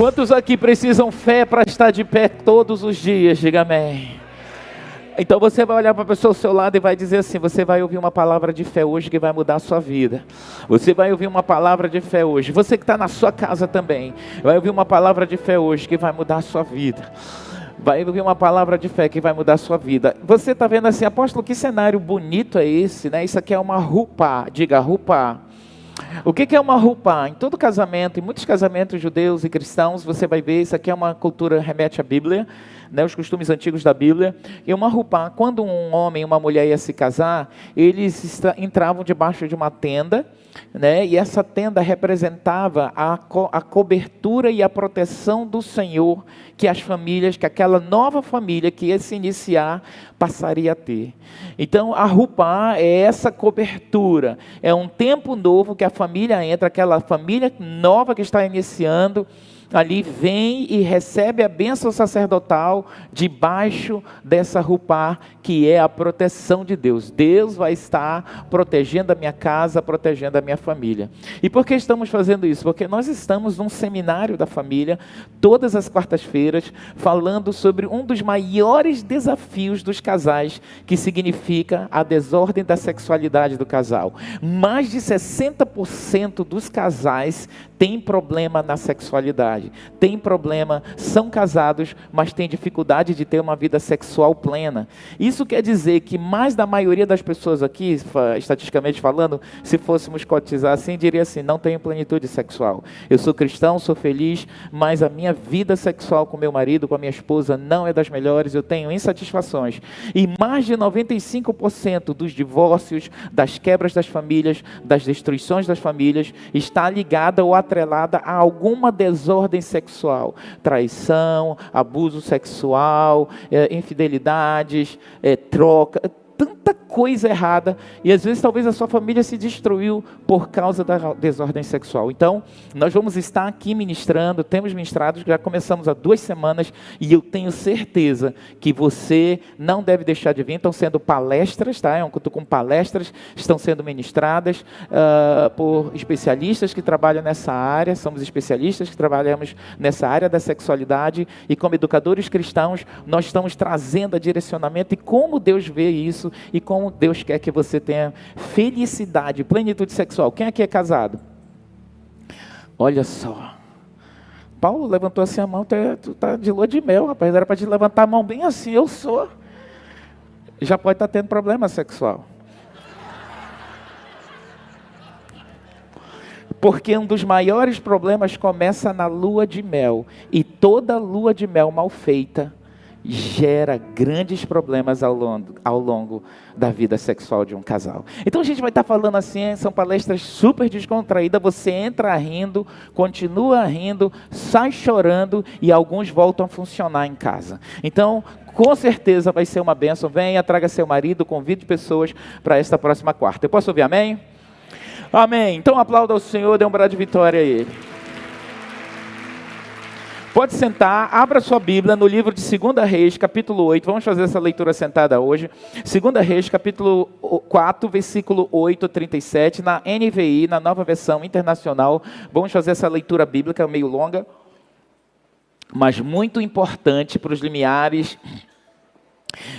Quantos aqui precisam fé para estar de pé todos os dias? Diga amém. Então você vai olhar para a pessoa ao seu lado e vai dizer assim: você vai ouvir uma palavra de fé hoje que vai mudar a sua vida. Você vai ouvir uma palavra de fé hoje. Você que está na sua casa também, vai ouvir uma palavra de fé hoje que vai mudar a sua vida. Vai ouvir uma palavra de fé que vai mudar a sua vida. Você está vendo assim: apóstolo, que cenário bonito é esse, né? Isso aqui é uma rupa. Diga rupa. O que é uma rupa? Em todo casamento, em muitos casamentos judeus e cristãos, você vai ver, isso aqui é uma cultura, remete à Bíblia, né, os costumes antigos da Bíblia. E uma rupa, quando um homem e uma mulher iam se casar, eles entravam debaixo de uma tenda, né, e essa tenda representava a cobertura e a proteção do Senhor que as famílias, que aquela nova família que ia se iniciar, passaria a ter. Então a rupa é essa cobertura, é um tempo novo que a família entra, aquela família nova que está iniciando, ali vem e recebe a bênção sacerdotal debaixo dessa rupa, que é a proteção de Deus. Deus vai estar protegendo a minha casa, protegendo a minha família. E por que estamos fazendo isso? Porque nós estamos num seminário da família, todas as quartas-feiras, falando sobre um dos maiores desafios dos casais, que significa a desordem da sexualidade do casal. Mais de 60% dos casais têm problema na sexualidade, tem problema, são casados, mas têm dificuldade de ter uma vida sexual plena. Isso quer dizer que mais da maioria das pessoas aqui, estatisticamente falando, se fôssemos cotizar assim, diria assim: não tenho plenitude sexual. Eu sou cristão, sou feliz, mas a minha vida sexual com meu marido, com a minha esposa, não é das melhores, eu tenho insatisfações. E mais de 95% dos divórcios, das quebras das famílias, das destruições das famílias, está ligada ou atrelada a alguma desordem sexual, traição, abuso sexual, infidelidades, troca, tanta coisa errada, e às vezes talvez a sua família se destruiu por causa da desordem sexual. Então, nós vamos estar aqui ministrando, temos ministrado, já começamos há 2 semanas, e eu tenho certeza que você não deve deixar de vir. Estão sendo palestras, tá? É um culto com palestras, estão sendo ministradas por especialistas que trabalham nessa área, somos especialistas que trabalhamos nessa área da sexualidade, e como educadores cristãos, nós estamos trazendo a direcionamento e como Deus vê isso, e como Deus quer que você tenha felicidade, plenitude sexual. Quem aqui é casado? Olha só. Paulo levantou assim a mão, tu tá de lua de mel, rapaz. Era para te levantar a mão bem assim, eu sou. Já pode estar tendo problema sexual. Porque um dos maiores problemas começa na lua de mel. E toda lua de mel mal feita gera grandes problemas ao longo da vida sexual de um casal. Então a gente vai estar falando assim, são palestras super descontraídas, você entra rindo, continua rindo, sai chorando, e alguns voltam a funcionar em casa. Então, com certeza vai ser uma bênção. Venha, traga seu marido, convide pessoas para esta próxima quarta. Eu posso ouvir amém? Amém. Então aplauda ao Senhor, dê um brado de vitória a Ele. Pode sentar, abra sua Bíblia no livro de 2 Reis, capítulo 8. Vamos fazer essa leitura sentada hoje. 2 Reis, capítulo 4, versículo 8 a 37, na NVI, na Nova Versão Internacional. Vamos fazer essa leitura bíblica meio longa, mas muito importante para os limiares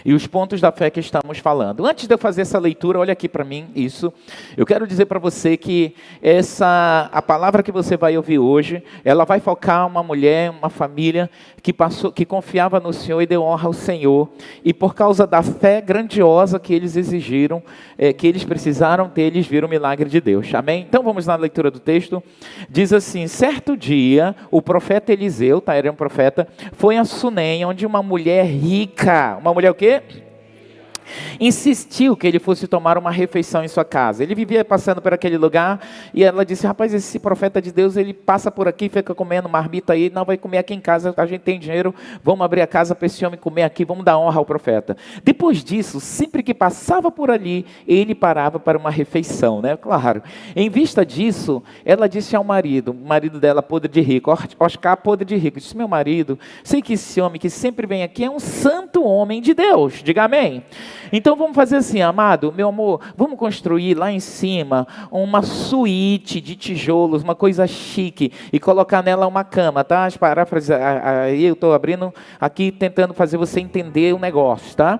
e os pontos da fé que estamos falando. Antes de eu fazer essa leitura, olha aqui para mim, isso. Eu quero dizer para você que a palavra que você vai ouvir hoje, ela vai focar uma mulher, uma família que confiava no Senhor e deu honra ao Senhor. E por causa da fé grandiosa que eles exigiram, que eles precisaram ter, eles viram o milagre de Deus. Amém? Então vamos na leitura do texto. Diz assim: certo dia, o profeta Eliseu, era um profeta, foi a Sunem, onde uma mulher rica, uma mulher o quê? Insistiu que ele fosse tomar uma refeição em sua casa. Ele vivia passando por aquele lugar, e ela disse: rapaz, esse profeta de Deus, ele passa por aqui, fica comendo marmita aí, não vai comer aqui em casa, a gente tem dinheiro, vamos abrir a casa para esse homem comer aqui, vamos dar honra ao profeta. Depois disso, sempre que passava por ali, ele parava para uma refeição, né? Claro. Em vista disso, ela disse ao marido, o marido dela, podre de rico, Oscar podre de rico, disse: meu marido, sei que esse homem que sempre vem aqui é um santo homem de Deus, diga amém. Então vamos fazer assim, amado, meu amor, vamos construir lá em cima uma suíte de tijolos, uma coisa chique, e colocar nela uma cama, tá? As paráfrases, aí eu estou abrindo aqui, tentando fazer você entender o negócio, tá?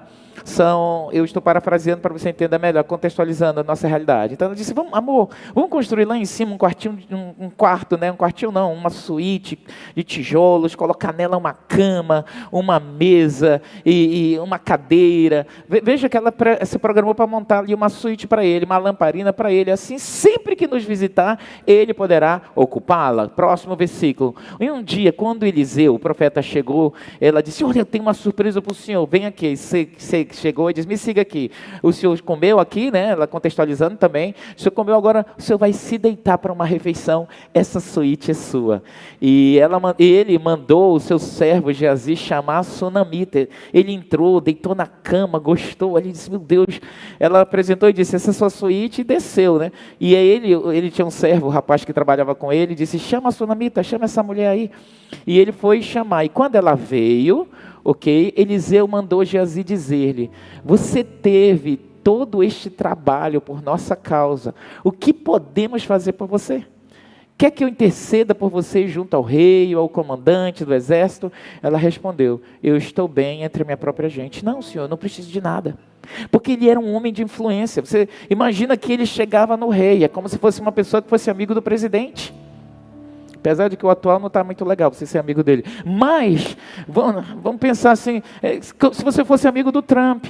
Eu estou parafraseando para você entender melhor, contextualizando a nossa realidade. Então ela disse, vamos, amor, vamos construir lá em cima um quartinho, um quarto, né? Um quartinho não, uma suíte de tijolos, colocar nela uma cama, uma mesa e uma cadeira. Veja que ela se programou para montar ali uma suíte para ele, uma lamparina para ele, assim, sempre que nos visitar, ele poderá ocupá-la. Próximo versículo. E um dia, quando Eliseu, o profeta, chegou, ela disse, olha, eu tenho uma surpresa para o senhor, vem aqui, você chegou e disse, me siga aqui. O senhor comeu aqui, né? Ela contextualizando também. O senhor comeu agora, o senhor vai se deitar para uma refeição. Essa suíte é sua. E ele mandou o seu servo Geazi chamar a sunamita. Ele entrou, deitou na cama, gostou. Ele disse, meu Deus. Ela apresentou e disse, essa é a sua suíte, e desceu, né? E aí ele tinha um servo, o rapaz que trabalhava com ele, disse, chama a sunamita, chama essa mulher aí. E ele foi chamar. E quando ela veio, ok, Eliseu mandou Geazi dizer-lhe, você teve todo este trabalho por nossa causa, o que podemos fazer por você? Quer que eu interceda por você junto ao rei ou ao comandante do exército? Ela respondeu, eu estou bem entre a minha própria gente. Não, senhor, eu não preciso de nada. Porque ele era um homem de influência. Você imagina que ele chegava no rei, é como se fosse uma pessoa que fosse amigo do presidente. Apesar de que o atual não está muito legal, você ser amigo dele. Mas, vamos pensar assim, se você fosse amigo do Trump,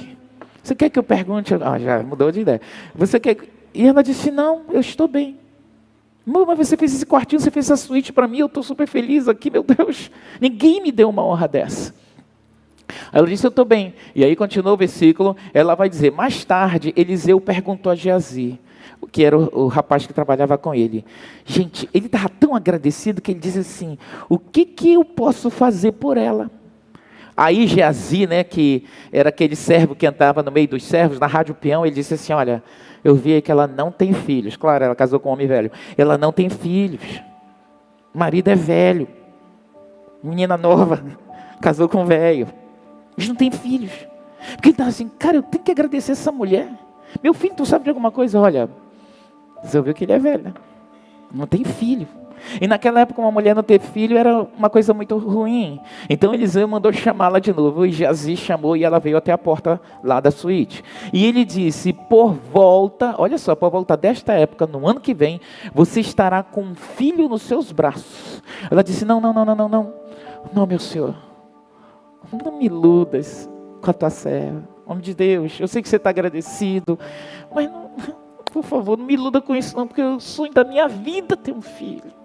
você quer que eu pergunte? Já mudou de ideia. Você quer? E ela disse, não, eu estou bem. Mas você fez esse quartinho, você fez essa suíte para mim, eu estou super feliz aqui, meu Deus. Ninguém me deu uma honra dessa. Ela disse, eu estou bem. E aí continua o versículo, ela vai dizer, mais tarde, Eliseu perguntou a Geazi, que era o rapaz que trabalhava com ele. Gente, ele estava tão agradecido que ele disse assim, o que eu posso fazer por ela? Aí Geazi, né, que era aquele servo que andava no meio dos servos, na rádio peão, ele disse assim, olha, eu vi que ela não tem filhos. Claro, ela casou com um homem velho. Ela não tem filhos. O marido é velho. Menina nova, casou com um velho. Eles não têm filhos. Porque ele estava assim, cara, eu tenho que agradecer essa mulher. Meu filho, tu sabe de alguma coisa? Olha, você ouviu que ele é velho, né? Não tem filho. E naquela época uma mulher não ter filho era uma coisa muito ruim. Então Eliseu mandou chamá-la de novo. E Geazi chamou e ela veio até a porta lá da suíte. E ele disse, por volta desta época, no ano que vem, você estará com um filho nos seus braços. Ela disse, não, meu senhor. Não me iludas com a tua serva. Homem de Deus, eu sei que você está agradecido, mas não, por favor, não me iluda com isso não, porque o sonho da minha vida é ter um filho.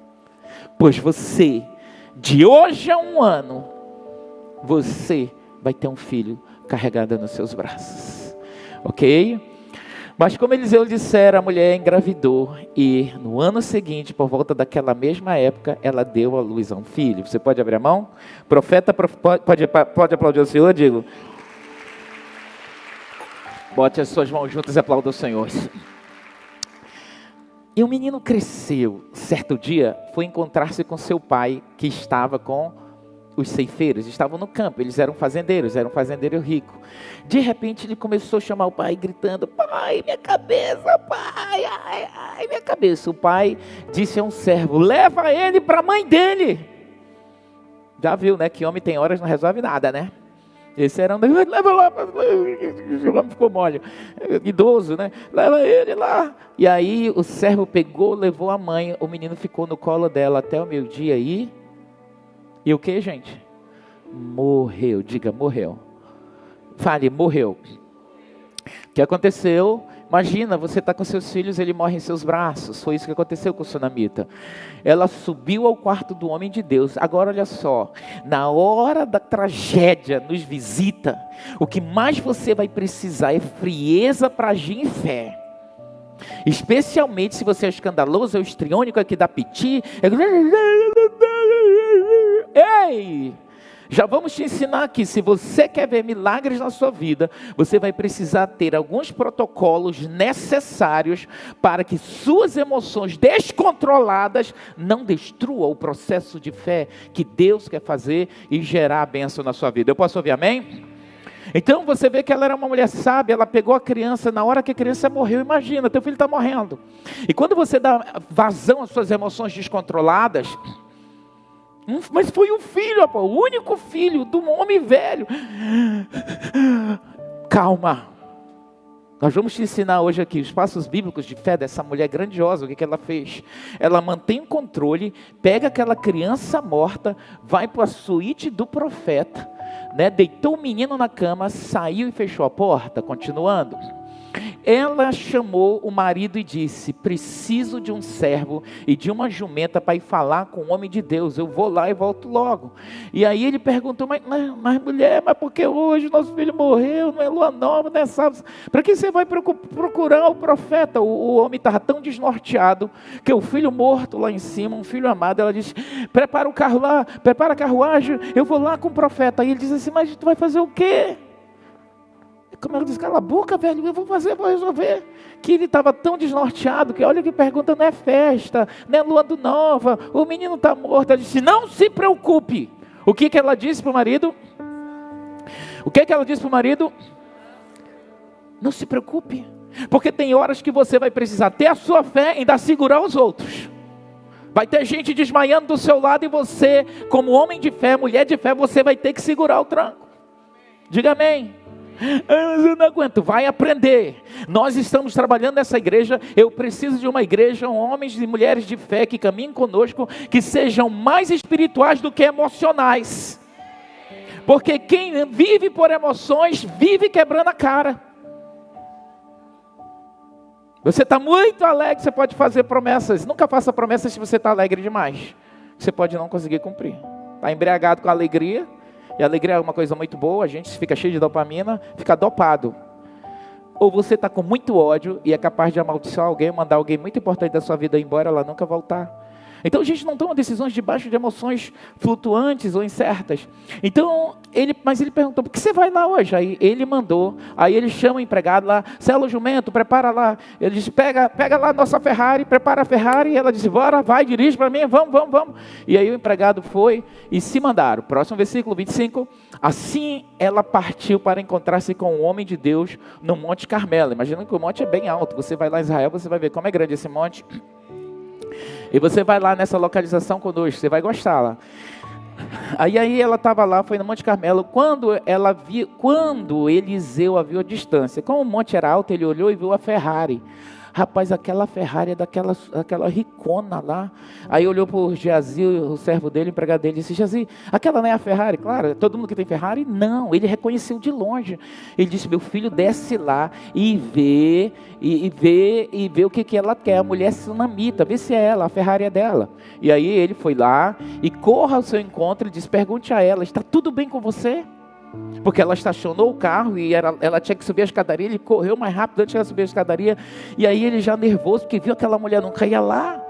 Pois você, de hoje a um ano, você vai ter um filho carregado nos seus braços. Ok? Mas como Eliseu dissera, a mulher engravidou e no ano seguinte, por volta daquela mesma época, ela deu à luz a um filho. Você pode abrir a mão? Profeta, pode aplaudir o Senhor, digo. Bote as suas mãos juntas e aplauda o Senhor. E o menino cresceu. Certo dia, foi encontrar-se com seu pai, que estava com os ceifeiros. Estavam no campo, eles eram fazendeiros, era um fazendeiro rico. De repente, ele começou a chamar o pai, gritando, pai, minha cabeça, pai, ai, minha cabeça. O pai disse a um servo, leva ele para a mãe dele. Já viu, né, que homem tem horas não resolve nada, né? Esse era um, leva lá, o homem ficou mole, idoso, né? Leva ele lá. E aí o servo pegou, levou a mãe, o menino ficou no colo dela até o meio-dia e o que, gente? Morreu, diga, morreu. Fale, morreu. O que aconteceu? Imagina, você está com seus filhos, ele morre em seus braços. Foi isso que aconteceu com a sunamita. Ela subiu ao quarto do homem de Deus. Agora olha só, na hora da tragédia nos visita, o que mais você vai precisar é frieza para agir em fé. Especialmente se você é escandaloso, é o histriônico aqui da piti. Ei! Já vamos te ensinar aqui, se você quer ver milagres na sua vida, você vai precisar ter alguns protocolos necessários para que suas emoções descontroladas não destruam o processo de fé que Deus quer fazer e gerar a bênção na sua vida. Eu posso ouvir amém? Então você vê que ela era uma mulher sábia, ela pegou a criança na hora que a criança morreu. Imagina, teu filho está morrendo. E quando você dá vazão às suas emoções descontroladas, mas foi um filho, o único filho de um homem velho. Calma. Nós vamos te ensinar hoje aqui os passos bíblicos de fé dessa mulher grandiosa. O que ela fez? Ela mantém o controle, pega aquela criança morta, vai para a suíte do profeta, né? Deitou o menino na cama, saiu e fechou a porta. Continuando. Ela chamou o marido e disse: preciso de um servo e de uma jumenta para ir falar com o homem de Deus. Eu vou lá e volto logo. E aí ele perguntou: mas mulher, mas por que hoje nosso filho morreu? Não é lua nova, não é sábado? Para que você vai procurar o profeta? O homem estava tão desnorteado que o filho morto lá em cima, um filho amado. Ela disse: prepara o carro lá, prepara a carruagem, eu vou lá com o profeta. Aí ele diz assim: mas tu vai fazer o quê? Como ela disse: cala a boca, velho, eu vou resolver. Que ele estava tão desnorteado, que olha que pergunta, não é festa, não é lua nova, o menino está morto. Ela disse: não se preocupe. O que ela disse para o marido? O que ela disse para o marido? Não se preocupe, porque tem horas que você vai precisar ter a sua fé e ainda segurar os outros. Vai ter gente desmaiando do seu lado e você, como homem de fé, mulher de fé, você vai ter que segurar o tranco. Diga amém. Mas eu não aguento, vai aprender. Nós estamos trabalhando nessa igreja. Eu preciso de uma igreja, homens e mulheres de fé que caminhem conosco, que sejam mais espirituais do que emocionais. Porque quem vive por emoções, vive quebrando a cara. Você está muito alegre, você pode fazer promessas. Nunca faça promessas se você está alegre demais. Você pode não conseguir cumprir. Está embriagado com a alegria. E a alegria é uma coisa muito boa, a gente fica cheio de dopamina, fica dopado. Ou você está com muito ódio e é capaz de amaldiçoar alguém, mandar alguém muito importante da sua vida embora, ela nunca voltar. Então a gente não toma decisões debaixo de emoções flutuantes ou incertas. Então, mas ele perguntou: por que você vai lá hoje? Aí ele mandou, aí ele chama o empregado lá: sela o jumento, prepara lá. Ele disse: pega lá a nossa Ferrari, prepara a Ferrari. E ela disse: bora, vai, dirige para mim, vamos. E aí o empregado foi e se mandaram. Próximo versículo 25. Assim ela partiu para encontrar-se com o homem de Deus no Monte Carmelo. Imagina que o monte é bem alto. Você vai lá em Israel, você vai ver como é grande esse monte. E você vai lá nessa localização conosco, você vai gostar lá. Aí ela estava lá, foi no Monte Carmelo. Quando Eliseu a viu à distância, como o monte era alto, ele olhou e viu a Ferrari. Rapaz, aquela Ferrari é daquela ricona lá. Aí olhou para o Geazi, o servo dele, o empregado dele, e disse: Geazi, aquela não é a Ferrari? Claro, todo mundo que tem Ferrari? Não, ele reconheceu de longe. Ele disse: meu filho, desce lá e vê o que ela quer. A mulher sunamita, vê se é ela, a Ferrari é dela. E aí ele foi lá e corra ao seu encontro e disse: pergunte a ela, está tudo bem com você? Porque ela estacionou o carro e ela tinha que subir a escadaria. Ele correu mais rápido antes de ela subir a escadaria. E aí ele já nervoso, porque viu aquela mulher nunca ia lá.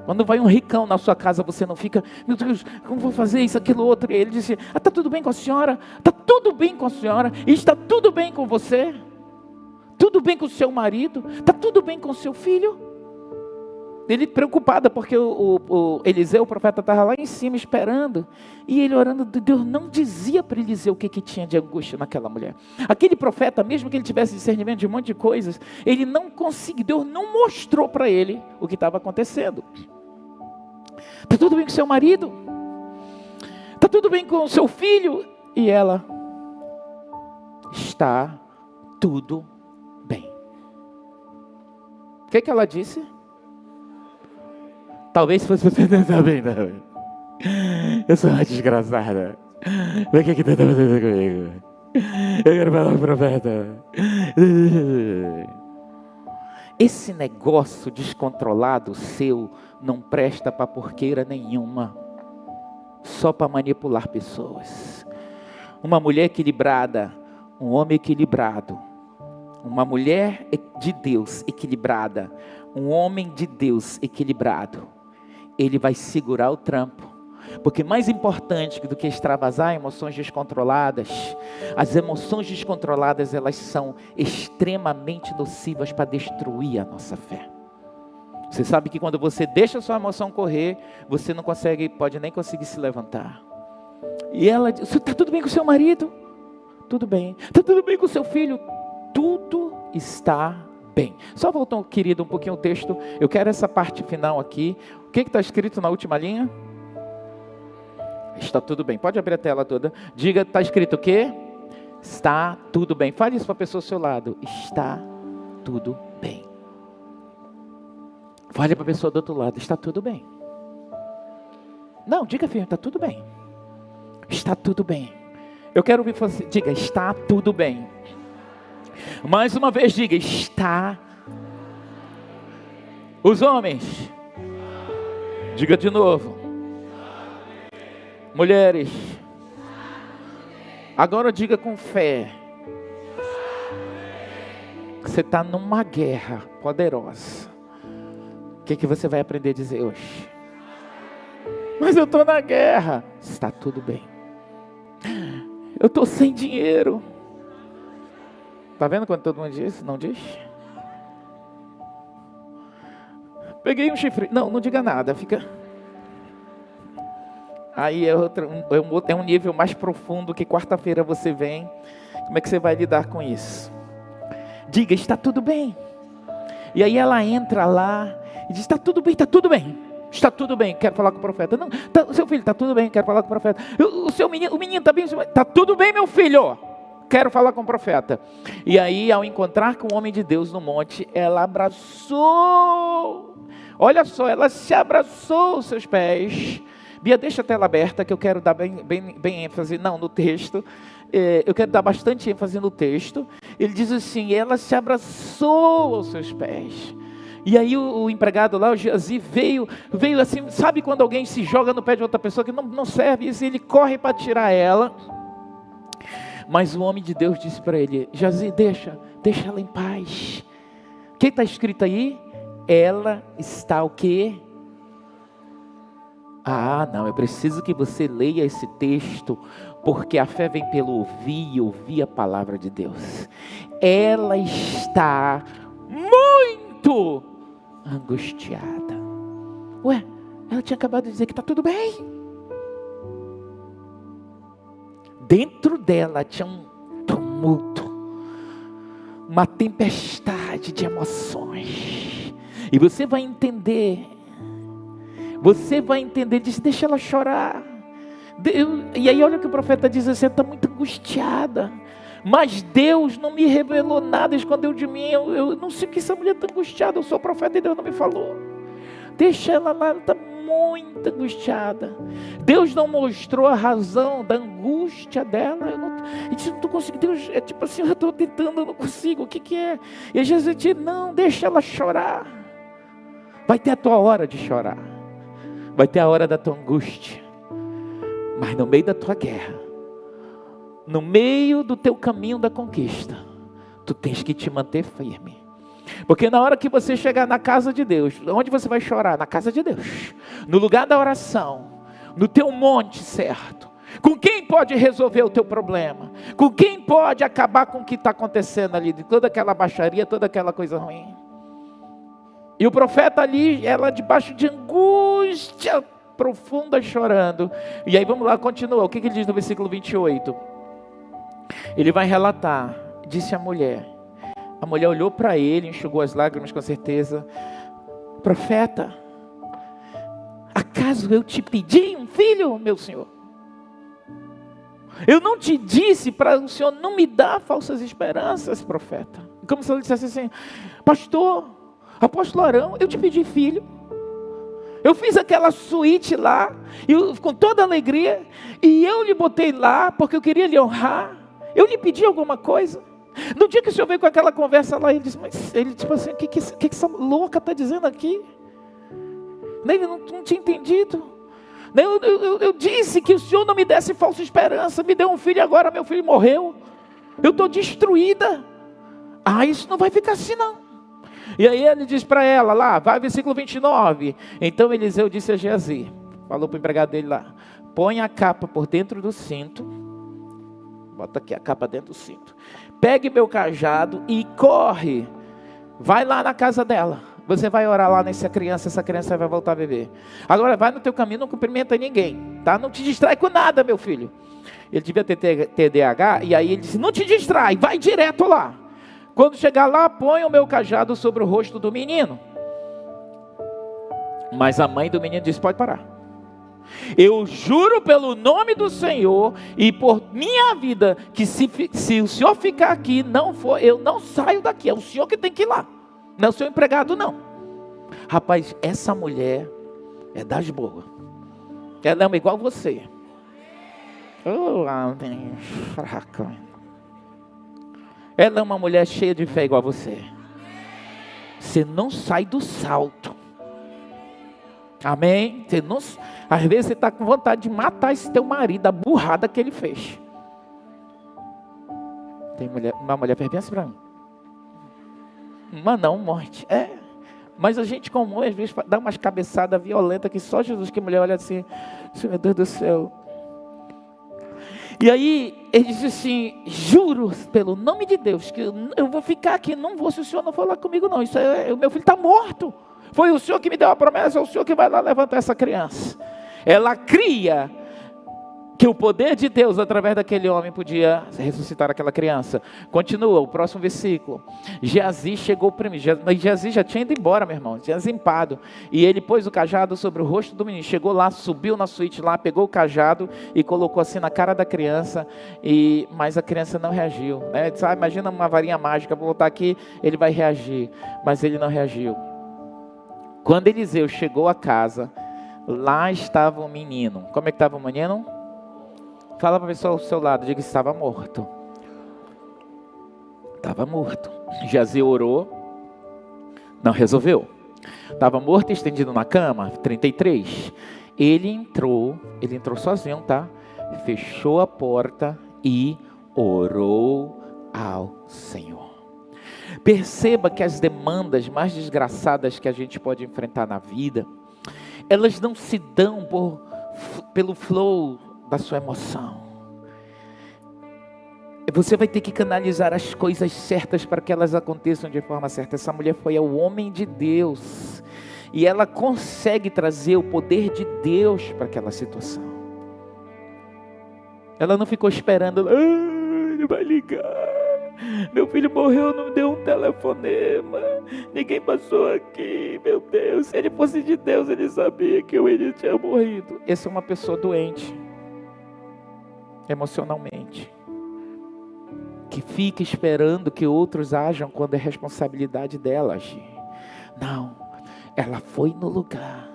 Quando vai um ricão na sua casa, você não fica: meu Deus, como vou fazer isso, aquilo, outro. E ele disse: está tudo bem com a senhora? Está tudo bem com a senhora? E está tudo bem com você? Tudo bem com o seu marido? Está tudo bem com o seu filho? Ele preocupado, porque o Eliseu, o profeta, estava lá em cima esperando. E ele orando, Deus não dizia para Eliseu o que tinha de angústia naquela mulher. Aquele profeta, mesmo que ele tivesse discernimento de um monte de coisas, ele não conseguiu, Deus não mostrou para ele o que estava acontecendo. Está tudo bem com seu marido? Está tudo bem com o seu filho? E ela: está tudo bem. O que ela disse? Talvez se fosse você, não está bem, não. Eu sou uma desgraçada. O que está fazendo comigo? Eu quero falar com o profeta. Esse negócio descontrolado seu não presta para porqueira nenhuma. Só para manipular pessoas. Uma mulher equilibrada, um homem equilibrado. Uma mulher de Deus equilibrada, um homem de Deus equilibrado. Ele vai segurar o trampo. Porque mais importante do que extravasar emoções descontroladas, as emoções descontroladas, elas são extremamente nocivas para destruir a nossa fé. Você sabe que quando você deixa a sua emoção correr, você não consegue, pode nem conseguir se levantar. E ela diz: está tudo bem com o seu marido? tudo bem. Está tudo bem com o seu filho? Tudo está bem. Só voltou, querido, um pouquinho o texto. Eu quero essa parte final aqui. O que está escrito na última linha? Está tudo bem. Pode abrir a tela toda. Diga, está escrito o quê? Está tudo bem. Fale isso para a pessoa ao seu lado. Está tudo bem. Fale para a pessoa do outro lado. Está tudo bem. Não, diga firme, está tudo bem. Está tudo bem. Eu quero ouvir você. Diga, está tudo bem. Mais uma vez, diga, está. Os homens. Diga de novo. Mulheres. Agora diga com fé. Você está numa guerra poderosa. O que você vai aprender a dizer hoje? Mas eu estou na guerra. Está tudo bem. Eu estou sem dinheiro. Está vendo quando todo mundo diz? Não diz? Peguei um chifre. Não, não diga nada. Fica. Aí é um nível mais profundo que quarta-feira você vem. Como é que você vai lidar com isso? Diga, está tudo bem. E aí ela entra lá e diz, está tudo bem, está tudo bem. Está tudo bem, quero falar com o profeta. Não, seu filho, está tudo bem, quero falar com o profeta. O menino está bem, está tudo bem, meu filho. Quero falar com o profeta. E aí, ao encontrar com o homem de Deus no monte, ela abraçou. Olha só, ela se abraçou aos seus pés. Bia, deixa a tela aberta que eu quero dar bem ênfase. Não, no texto. Eu quero dar bastante ênfase no texto. Ele diz assim, ela se abraçou aos seus pés. E aí o empregado lá, o Geazi, veio assim, sabe quando alguém se joga no pé de outra pessoa que não serve, e ele corre para tirar ela. Mas o homem de Deus disse para ele, Geazi, deixa ela em paz. O que está escrito aí? Ela está o quê? Ah, não, eu preciso que você leia esse texto, porque a fé vem pelo ouvir e ouvir a palavra de Deus. Ela está muito angustiada. Ué, ela tinha acabado de dizer que está tudo bem. Dentro dela tinha um tumulto, uma tempestade de emoções. E você vai entender, diz, deixa ela chorar. E aí olha o que o profeta diz, você está muito angustiada. Mas Deus não me revelou nada, escondeu de mim. Eu não sei o que essa mulher está angustiada. Eu sou profeta e Deus não me falou. Deixa ela lá, ela está muito angustiada. Deus não mostrou a razão da angústia dela. Eu disse, não estou conseguindo. Deus, é tipo assim, eu estou tentando, eu não consigo. O que é? E Jesus disse, não, deixa ela chorar. Vai ter a tua hora de chorar. Vai ter a hora da tua angústia. Mas no meio da tua guerra, no meio do teu caminho da conquista, tu tens que te manter firme. Porque na hora que você chegar na casa de Deus, onde você vai chorar? Na casa de Deus, no lugar da oração, no teu monte certo. Com quem pode resolver o teu problema? Com quem pode acabar com o que está acontecendo ali, de toda aquela baixaria, toda aquela coisa ruim? E o profeta ali, ela debaixo de angústia profunda, chorando. E aí vamos lá, continua. O que ele diz no versículo 28? Ele vai relatar, disse a mulher olhou para ele, enxugou as lágrimas com certeza. Profeta, acaso eu te pedi um filho, meu senhor? Eu não te disse para o senhor não me dar falsas esperanças, profeta? Como se ele dissesse assim, pastor, apóstolo Arão, eu te pedi filho. Eu fiz aquela suíte lá, com toda alegria, e eu lhe botei lá, porque eu queria lhe honrar. Eu lhe pedi alguma coisa. No dia que o senhor veio com aquela conversa lá, ele disse, mas ele tipo assim, o que essa louca está dizendo aqui? Ele não tinha entendido. Eu disse que o senhor não me desse falsa esperança, me deu um filho agora, meu filho morreu. Eu estou destruída. Ah, isso não vai ficar assim não. E aí ele diz para ela lá, vai versículo 29. Então Eliseu disse a Geazi, falou para o empregado dele lá, põe a capa por dentro do cinto, bota aqui a capa dentro do cinto, pegue meu cajado e corre, vai lá na casa dela, Você vai orar lá nessa criança, essa criança vai voltar a beber. Agora vai no teu caminho, não cumprimenta ninguém, tá? Não te distrai com nada, meu filho. Ele devia ter TDAH, e aí ele disse, não te distrai, vai direto lá. Quando chegar lá, põe o meu cajado sobre o rosto do menino. Mas a mãe do menino disse, pode parar. Eu juro pelo nome do Senhor e por minha vida, que se o senhor ficar aqui, eu não saio daqui, é o senhor que tem que ir lá. Não é o seu empregado, não. Rapaz, essa mulher é das boas. Ela é igual você. Oh, amém. Fraca. Ela é uma mulher cheia de fé igual a você. Você não sai do salto. Amém? Você não, às vezes você está com vontade de matar esse teu marido, a burrada que ele fez. Uma mulher fez bem assim para mim. Mas não, morte. Mas a gente comum, às vezes, dá umas cabeçadas violentas que só Jesus, que a mulher olha assim, meu Deus do céu. E aí, ele disse assim, juro pelo nome de Deus, que eu vou ficar aqui, não vou, se o senhor não for lá comigo não, o meu filho está morto. Foi o senhor que me deu a promessa, é o senhor que vai lá levantar essa criança. Ela cria que o poder de Deus, através daquele homem, podia ressuscitar aquela criança. Continua, o próximo versículo. Geazi chegou primeiro. Mas Geazi já tinha ido embora, meu irmão. Tinha zimpado. E ele pôs o cajado sobre o rosto do menino. Chegou lá, subiu na suíte lá, pegou o cajado e colocou assim na cara da criança. Mas a criança não reagiu. Né? Disse, imagina uma varinha mágica, vou voltar aqui, ele vai reagir. Mas ele não reagiu. Quando Eliseu chegou a casa, lá estava o menino. Como é que estava o menino? Fala para a pessoa ao seu lado, diga que estava morto. Estava morto. Geazi orou, não resolveu. Estava morto, estendido na cama, 33. Ele entrou sozinho, tá? Fechou a porta e orou ao Senhor. Perceba que as demandas mais desgraçadas que a gente pode enfrentar na vida, elas não se dão pelo flow da sua emoção. Você vai ter que canalizar as coisas certas para que elas aconteçam de forma certa. Essa mulher foi o homem de Deus, e ela consegue trazer o poder de Deus para aquela situação. Ela não ficou esperando, ele vai ligar, meu filho morreu, não deu um telefonema, ninguém passou aqui, meu Deus, se ele fosse de Deus, ele sabia que ele tinha morrido. Essa é uma pessoa doente emocionalmente, que fica esperando que outros ajam quando é responsabilidade dela agir. Não, ela foi no lugar.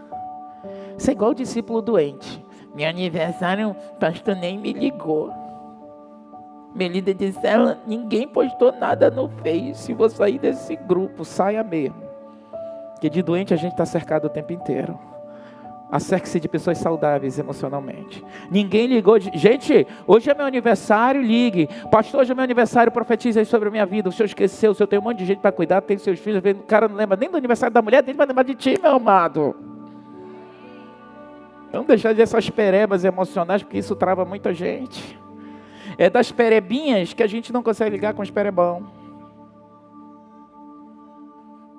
Isso é igual o discípulo doente. Meu aniversário, o pastor nem me ligou. Minha líder disse, ninguém postou nada no Face, vou sair desse grupo, saia mesmo. Porque de doente a gente está cercado o tempo inteiro. Acerque-se de pessoas saudáveis emocionalmente. Ninguém ligou. Gente, hoje é meu aniversário, ligue. Pastor, hoje é meu aniversário, profetize aí sobre a minha vida. O senhor esqueceu, o senhor tem um monte de gente para cuidar, tem seus filhos. O cara não lembra nem do aniversário da mulher dele, vai lembrar de ti, meu amado. Vamos deixar de essas perebas emocionais, porque isso trava muita gente. É das perebinhas que a gente não consegue ligar com os perebão.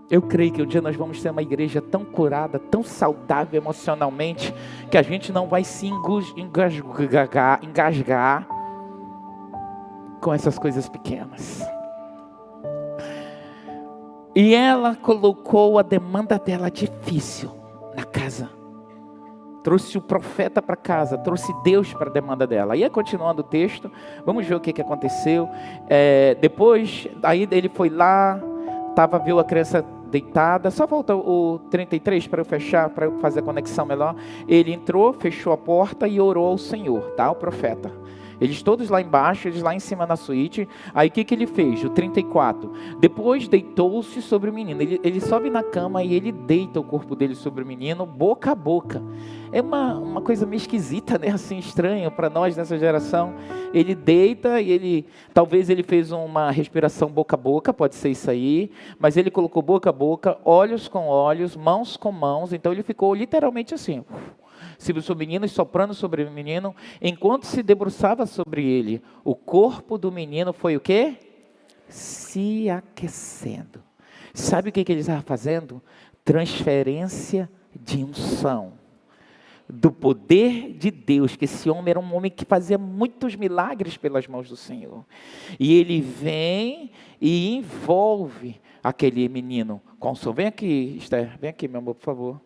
Eu creio que um dia nós vamos ter uma igreja tão curada, tão saudável emocionalmente, que a gente não vai se engasgar com essas coisas pequenas. E ela colocou a demanda dela difícil na casa. Trouxe o profeta para casa, trouxe Deus para a demanda dela. Aí, continuando o texto, vamos ver o que aconteceu. Depois, aí ele foi lá, viu a criança deitada. Só volta o 33 para eu fechar, para eu fazer a conexão melhor. Ele entrou, fechou a porta e orou ao Senhor, tá? O profeta. Eles todos lá embaixo, eles lá em cima na suíte. Aí o que ele fez? O 34. Depois deitou-se sobre o menino. Ele sobe na cama e ele deita o corpo dele sobre o menino, boca a boca. É uma coisa meio esquisita, né? Assim, estranha para nós nessa geração. Ele deita e talvez ele fez uma respiração boca a boca, pode ser isso aí. Mas ele colocou boca a boca, olhos com olhos, mãos com mãos. Então ele ficou literalmente assim, sobre o menino e soprando sobre o menino. Enquanto se debruçava sobre ele, o corpo do menino foi o quê? Se aquecendo. Sabe o que ele estava fazendo? Transferência de unção. Do poder de Deus, que esse homem era um homem que fazia muitos milagres pelas mãos do Senhor. E ele vem e envolve aquele menino com o som. Vem aqui, Esther, vem aqui, meu amor, por favor.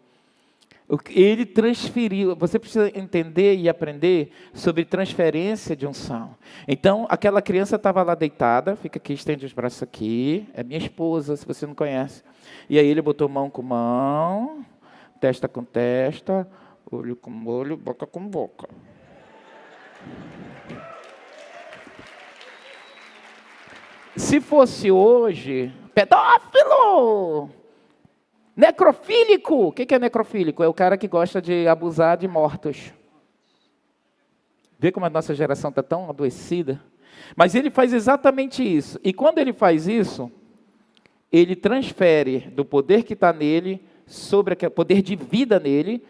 Ele transferiu, você precisa entender e aprender sobre transferência de unção. Então, aquela criança estava lá deitada, fica aqui, estende os braços aqui, é minha esposa, se você não conhece. E aí ele botou mão com mão, testa com testa, olho com olho, boca com boca. Se fosse hoje, pedófilo, necrofílico. O que é necrofílico? É o cara que gosta de abusar de mortos. Vê como a nossa geração está tão adoecida. Mas ele faz exatamente isso. E quando ele faz isso, ele transfere do poder que está nele, sobre o poder de vida nele,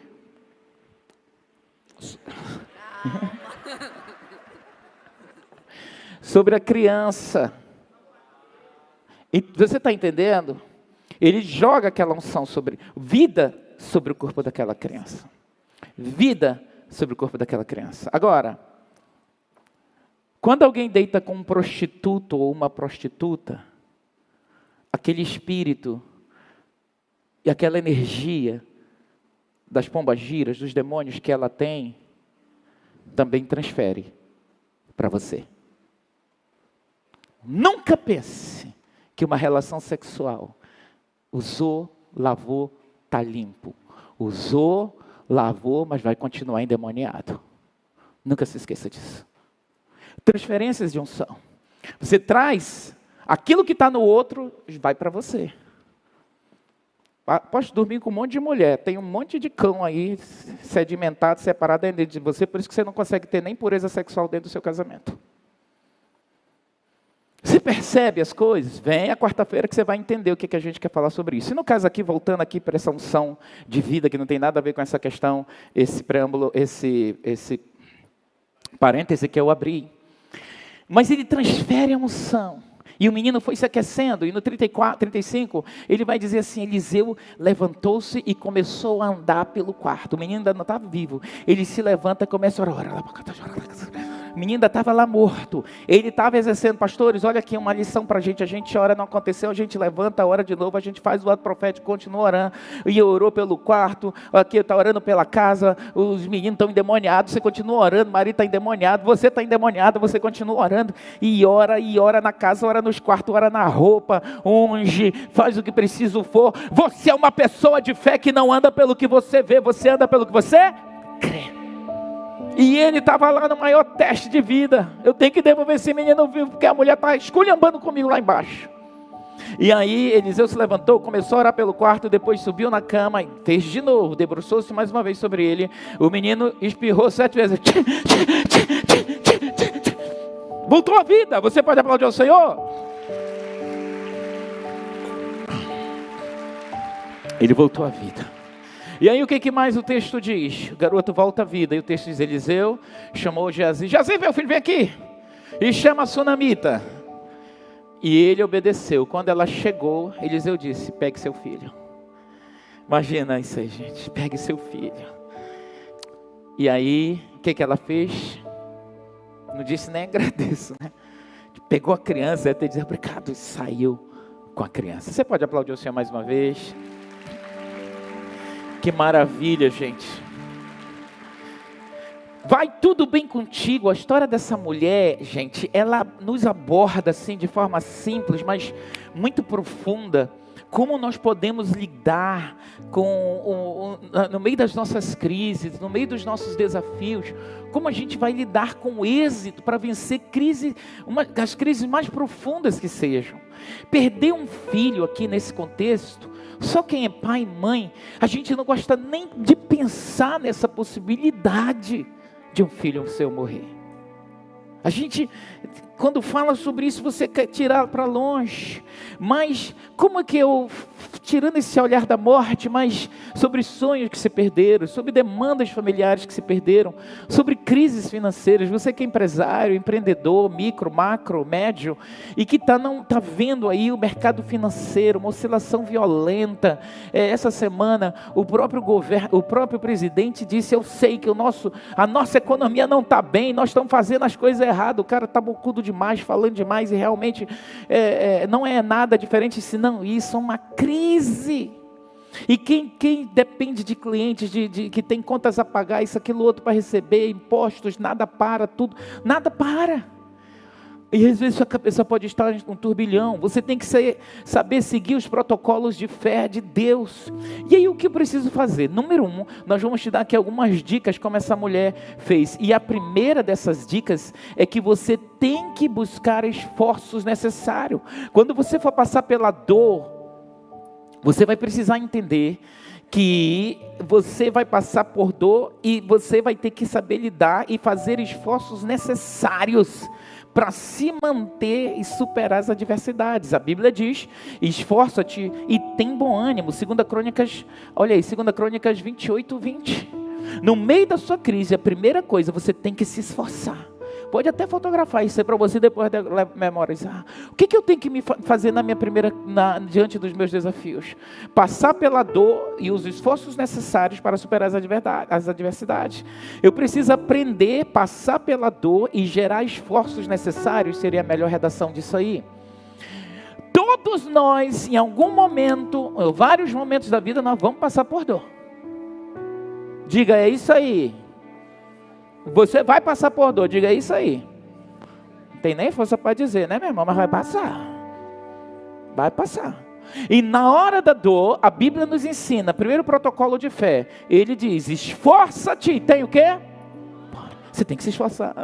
sobre a criança. E você está entendendo? Ele joga aquela unção sobre vida sobre o corpo daquela criança. Vida sobre o corpo daquela criança. Agora, quando alguém deita com um prostituto ou uma prostituta, aquele espírito e aquela energia das pombagiras, dos demônios que ela tem, também transfere para você. Nunca pense que uma relação sexual usou, lavou, está limpo. Usou, lavou, mas vai continuar endemoniado. Nunca se esqueça disso. Transferências de unção. Você traz aquilo que está no outro, vai para você. Pode dormir com um monte de mulher, tem um monte de cão aí, sedimentado, separado dentro de você, por isso que você não consegue ter nem pureza sexual dentro do seu casamento. Você percebe as coisas? Vem a quarta-feira que você vai entender o que a gente quer falar sobre isso. E no caso aqui, voltando aqui para essa unção de vida, que não tem nada a ver com essa questão, esse preâmbulo, esse parêntese que eu abri. Mas ele transfere a unção. E o menino foi se aquecendo, e no 35, ele vai dizer assim, Eliseu levantou-se e começou a andar pelo quarto. O menino ainda não estava vivo. Ele se levanta e começa a orar. O menino ainda estava lá morto. Ele estava exercendo, pastores, olha aqui uma lição para a gente ora, não aconteceu, a gente levanta, ora de novo, a gente faz o ato profético, continua orando. E orou pelo quarto, aqui está orando pela casa, os meninos estão endemoniados, você continua orando, o marido está endemoniado, você está endemoniado, você continua orando. E ora na casa, ora nos quartos, ora na roupa, unge, faz o que preciso for. Você é uma pessoa de fé que não anda pelo que você vê, você anda pelo que você crê. E ele estava lá no maior teste de vida. Eu tenho que devolver esse menino vivo, porque a mulher está esculhambando comigo lá embaixo. E aí Eliseu se levantou, começou a orar pelo quarto, depois subiu na cama e fez de novo, debruçou-se mais uma vez sobre ele. O menino espirrou 7 vezes. Voltou à vida. Você pode aplaudir ao Senhor? Ele voltou à vida. E aí o que mais o texto diz? O garoto volta à vida. E o texto diz, Eliseu chamou Geazi. Geazi, meu filho, vem aqui. E chama a sunamita. E ele obedeceu. Quando ela chegou, Eliseu disse, pegue seu filho. Imagina isso aí, gente. Pegue seu filho. E aí, o que ela fez? Não disse nem agradeço, né? Pegou a criança, até dizer obrigado, e saiu com a criança. Você pode aplaudir o Senhor mais uma vez? Que maravilha, gente. Vai tudo bem contigo. A história dessa mulher, gente, ela nos aborda assim de forma simples, mas muito profunda. Como nós podemos lidar no meio das nossas crises, no meio dos nossos desafios, como a gente vai lidar com êxito para vencer uma das crises mais profundas que sejam. Perder um filho aqui nesse contexto, só quem é pai e mãe, a gente não gosta nem de pensar nessa possibilidade de um filho seu morrer. A gente, quando fala sobre isso, você quer tirar para longe. Mas como é que eu, tirando esse olhar da morte, mas sobre sonhos que se perderam, sobre demandas familiares que se perderam, sobre crises financeiras, você que é empresário, empreendedor, micro, macro, médio, e que não está vendo aí o mercado financeiro, uma oscilação violenta. Essa semana, o próprio presidente disse: eu sei que a nossa economia não está bem, nós estamos fazendo as coisas erradas, o cara está bocudo demais, falando demais, e realmente não é nada diferente senão isso, é uma crise. E quem depende de clientes, que tem contas a pagar, isso, aquilo, outro para receber, impostos, nada para, tudo, nada para. E às vezes a cabeça pode estar em um turbilhão. Você tem que saber seguir os protocolos de fé de Deus. E aí o que eu preciso fazer? Número 1, nós vamos te dar aqui algumas dicas como essa mulher fez. E a primeira dessas dicas é que você tem que buscar esforços necessários. Quando você for passar pela dor, você vai precisar entender que você vai passar por dor e você vai ter que saber lidar e fazer esforços necessários para se manter e superar as adversidades. A Bíblia diz: esforça-te e tem bom ânimo. 2 Crônicas, olha aí, 2 Crônicas 28, 20. No meio da sua crise, a primeira coisa, você tem que se esforçar. Pode até fotografar isso aí para você depois memorizar. O que eu tenho que fazer diante dos meus desafios? Passar pela dor e os esforços necessários para superar as adversidades. Eu preciso aprender, passar pela dor e gerar esforços necessários. Seria a melhor redação disso aí. Todos nós, em algum momento, ou vários momentos da vida, nós vamos passar por dor. Diga, é isso aí. Você vai passar por dor, diga isso aí. Não tem nem força para dizer, né, meu irmão? Mas vai passar. Vai passar. E na hora da dor, a Bíblia nos ensina, primeiro protocolo de fé. Ele diz: esforça-te. Tem o quê? Você tem que se esforçar.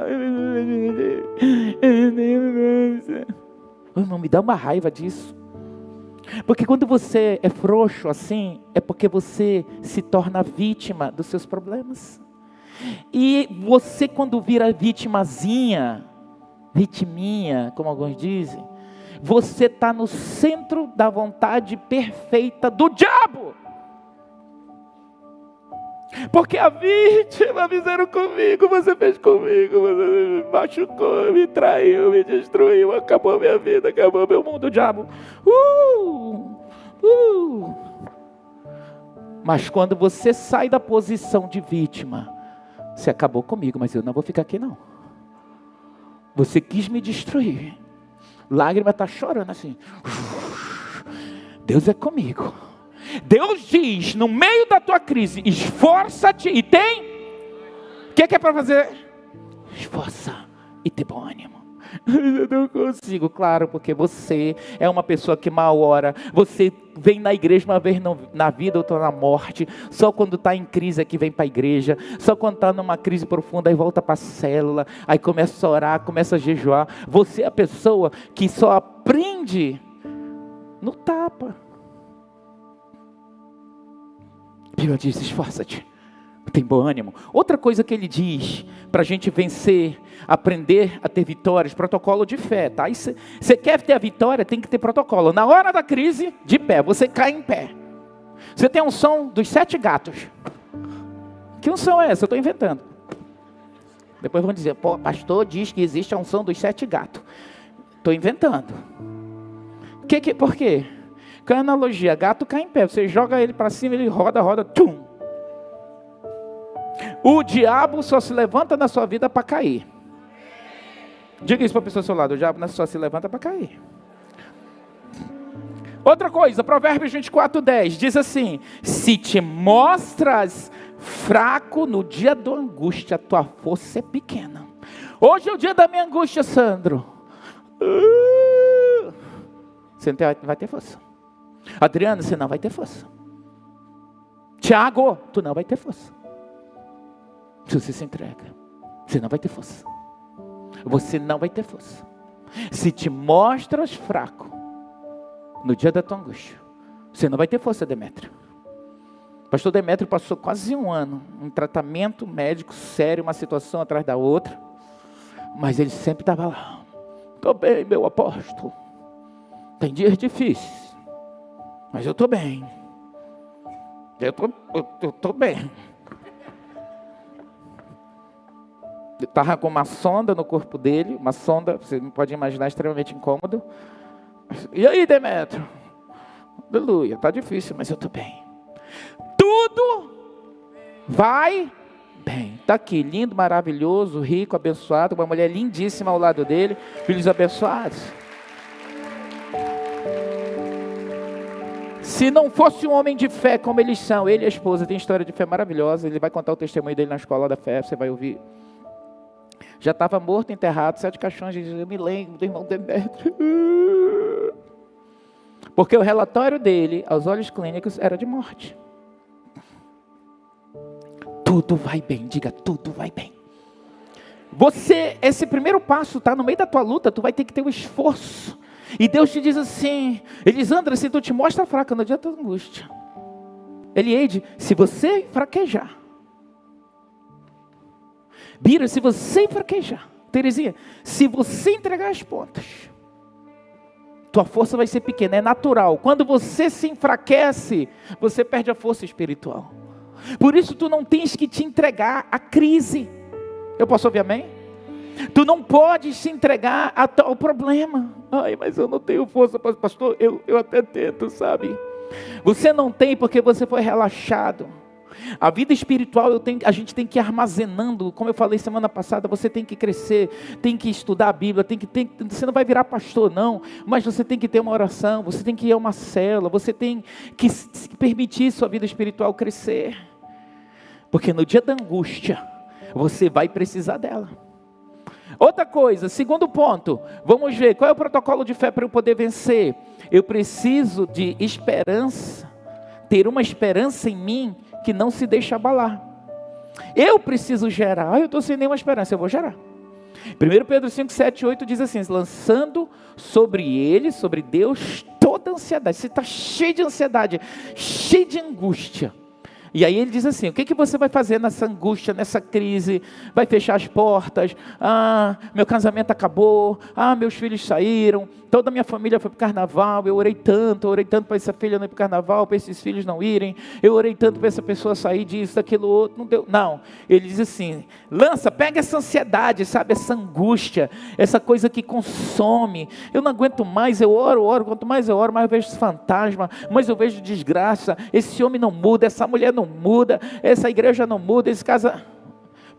Irmão, me dá uma raiva disso. Porque quando você é frouxo assim, é porque você se torna vítima dos seus problemas. E você, quando vira vitiminha, como alguns dizem, você está no centro da vontade perfeita do diabo. Porque a vítima fizeram comigo, você fez comigo, você me machucou, me traiu, me destruiu, acabou minha vida, acabou meu mundo, o diabo. Mas quando você sai da posição de vítima, você acabou comigo, mas eu não vou ficar aqui não. Você quis me destruir. Lágrima está chorando assim. Deus é comigo. Deus diz, no meio da tua crise, esforça-te e tem. O que é para fazer? Esforça e ter bom ânimo. Eu não consigo, claro, porque você é uma pessoa que mal ora. Você vem na igreja uma vez na vida, outra na morte. Só quando está em crise é que vem para a igreja. Só quando está numa crise profunda, aí volta para a célula. Aí começa a orar, começa a jejuar. Você é a pessoa que só aprende no tapa. A Bíblia diz: esforça-te, tem bom ânimo. Outra coisa que ele diz para a gente vencer, aprender a ter vitórias, protocolo de fé, tá? Você quer ter a vitória, tem que ter protocolo. Na hora da crise, de pé, você cai em pé. Você tem a unção dos 7 gatos. Que unção é essa? Eu estou inventando. Depois vão dizer: pô, pastor diz que existe a unção dos 7 gatos. Estou inventando. Por quê? Com a analogia, gato cai em pé, você joga ele para cima, ele roda, tchum. O diabo só se levanta na sua vida para cair. Diga isso para a pessoa ao seu lado: o diabo só se levanta para cair. Outra coisa, Provérbios 24:10 diz assim: se te mostras fraco no dia da angústia, tua força é pequena. Hoje é o dia da minha angústia, Sandro. Você não vai ter força. Adriana, você não vai ter força. Tiago, tu não vai ter força. Se você se entrega, você não vai ter força. Você não vai ter força. Se te mostras fraco no dia da tua angústia, você não vai ter força, Demétrio. Pastor Demétrio passou quase 1 ano em tratamento médico sério, uma situação atrás da outra, mas ele sempre estava lá. Estou bem, meu apóstolo. Tem dias difíceis, mas eu estou bem. Eu estou bem. Estava com uma sonda no corpo dele, uma sonda, você não pode imaginar, extremamente incômodo. E aí, Demétrio? Aleluia, está difícil, mas eu estou bem. Tudo vai bem. Está aqui, lindo, maravilhoso, rico, abençoado, uma mulher lindíssima ao lado dele, filhos abençoados. Se não fosse um homem de fé como eles são, ele e a esposa têm história de fé maravilhosa, ele vai contar o testemunho dele na escola da fé, você vai ouvir. Já estava morto, enterrado, 7 caixões, eu me lembro do irmão Demétrio. Porque o relatório dele, aos olhos clínicos, era de morte. Tudo vai bem, diga, tudo vai bem. Você, esse primeiro passo, tá no meio da tua luta, tu vai ter que ter um esforço. E Deus te diz assim, Elisandra, se tu te mostra fraca, não adianta angústia. Elieide, se você fraquejar. Bira, se você fraquejar. Terezinha, se você entregar as pontas, tua força vai ser pequena, é natural. Quando você se enfraquece, você perde a força espiritual. Por isso tu não tens que te entregar à crise. Eu posso ouvir amém? Tu não podes se entregar ao problema. Ai, mas eu não tenho força, pastor, eu até tento, sabe? Você não tem porque você foi relaxado. A vida espiritual a gente tem que ir armazenando, como eu falei semana passada, você tem que crescer, tem que estudar a Bíblia, você não vai virar pastor não, mas você tem que ter uma oração, você tem que ir a uma célula, você tem que permitir sua vida espiritual crescer, porque no dia da angústia, você vai precisar dela. Outra coisa, segundo ponto, vamos ver, qual é o protocolo de fé para eu poder vencer? Eu preciso de esperança, ter uma esperança em mim, que não se deixa abalar. Eu preciso gerar. Eu estou sem nenhuma esperança, eu vou gerar. 1 Pedro 5, 7, 8 diz assim, lançando sobre ele, sobre Deus, toda ansiedade. Você está cheio de ansiedade, cheio de angústia. E aí ele diz assim, o que você vai fazer nessa angústia, nessa crise? Vai fechar as portas? Ah, meu casamento acabou. Ah, meus filhos saíram. Toda a minha família foi para o carnaval. Eu orei tanto para essa filha não ir para o carnaval, para esses filhos não irem. Eu orei tanto para essa pessoa sair disso, daquilo outro. Não deu. Não, ele diz assim, pega essa ansiedade, sabe? Essa angústia, essa coisa que consome. Eu não aguento mais, eu oro. Quanto mais eu oro, mais eu vejo fantasma, mais eu vejo desgraça. Esse homem não muda, essa mulher não muda, essa igreja não muda, esse casa...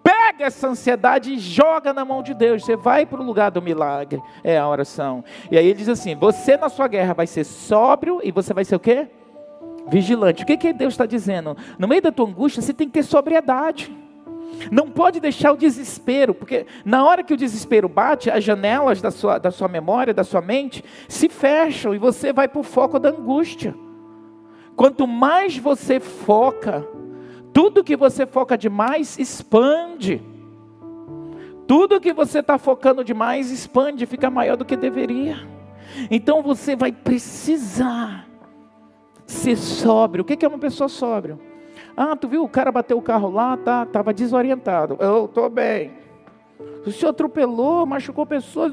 Pega essa ansiedade e joga na mão de Deus. Você vai para o lugar do milagre. É a oração. E aí ele diz assim, você na sua guerra vai ser sóbrio e você vai ser o quê? Vigilante. O que Deus está dizendo? No meio da tua angústia você tem que ter sobriedade. Não pode deixar o desespero, porque na hora que o desespero bate, as janelas da sua memória, da sua mente, se fecham e você vai para o foco da angústia. Quanto mais você foca, tudo que você foca demais, expande. Tudo que você está focando demais, expande, fica maior do que deveria. Então você vai precisar ser sóbrio. O que é uma pessoa sóbria? Ah, tu viu, o cara bateu o carro lá, estava desorientado. Eu estou bem. O senhor atropelou, machucou pessoas.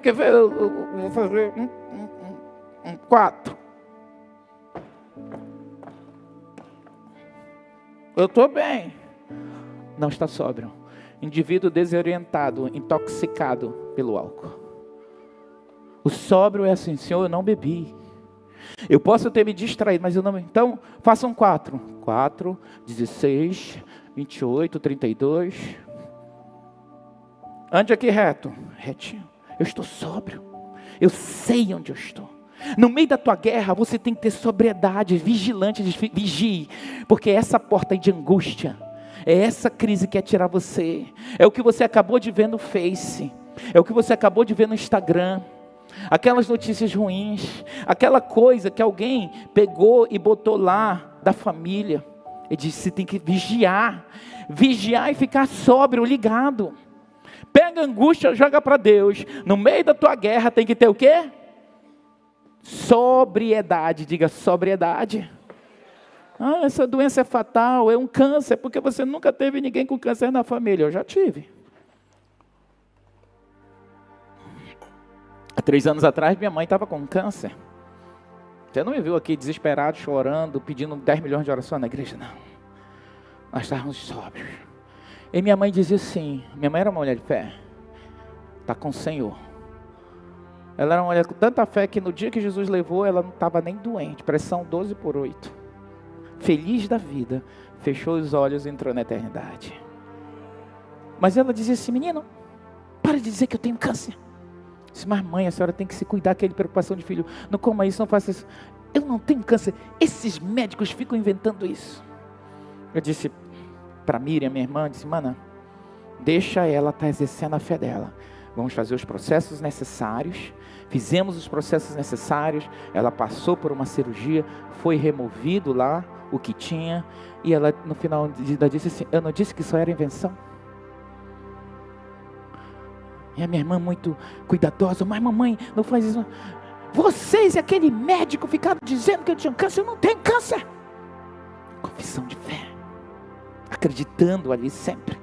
Quer ver, eu vou fazer 4. Eu estou bem. Não está sóbrio. Indivíduo desorientado, intoxicado pelo álcool. O sóbrio é assim, Senhor, eu não bebi. Eu posso ter me distraído, mas eu não... Então, façam 4. 4, 16, 28, 32. Ande aqui reto. Retinho. Eu estou sóbrio. Eu sei onde eu estou. No meio da tua guerra, você tem que ter sobriedade, vigilante, vigie. Porque essa porta de angústia, é essa crise que quer tirar você. É o que você acabou de ver no Face. É o que você acabou de ver no Instagram. Aquelas notícias ruins. Aquela coisa que alguém pegou e botou lá da família. Ele disse, você tem que vigiar. Vigiar e ficar sóbrio, ligado. Pega a angústia, joga para Deus. No meio da tua guerra tem que ter o quê? Sobriedade, diga sobriedade. Ah, essa doença é fatal, é um câncer, porque você nunca teve ninguém com câncer na família. Eu já tive. Há 3 anos atrás, minha mãe estava com câncer. Você não me viu aqui desesperado, chorando, pedindo 10 milhões de orações na igreja, não. Nós estávamos sóbrios. E minha mãe dizia assim, minha mãe era uma mulher de fé, está com o Senhor. Ela era uma mulher com tanta fé que no dia que Jesus levou, ela não estava nem doente, pressão 12/8. Feliz da vida, fechou os olhos e entrou na eternidade. Mas ela dizia assim, menino, para de dizer que eu tenho câncer. Eu disse, mas mãe, a senhora tem que se cuidar, aquela preocupação de filho. Não coma isso, não faça isso. Eu não tenho câncer, esses médicos ficam inventando isso. Eu disse para Miriam, minha irmã, disse, mana, deixa ela estar exercendo a fé dela. Vamos fazer os processos necessários. Fizemos os processos necessários. Ela passou por uma cirurgia, foi removido lá o que tinha. E ela no final ainda disse assim, eu não disse que isso era invenção? E a minha irmã muito cuidadosa, mas mamãe, não faz isso. Vocês e aquele médico ficaram dizendo que eu tinha câncer, eu não tenho câncer. Confissão de fé. Acreditando ali sempre.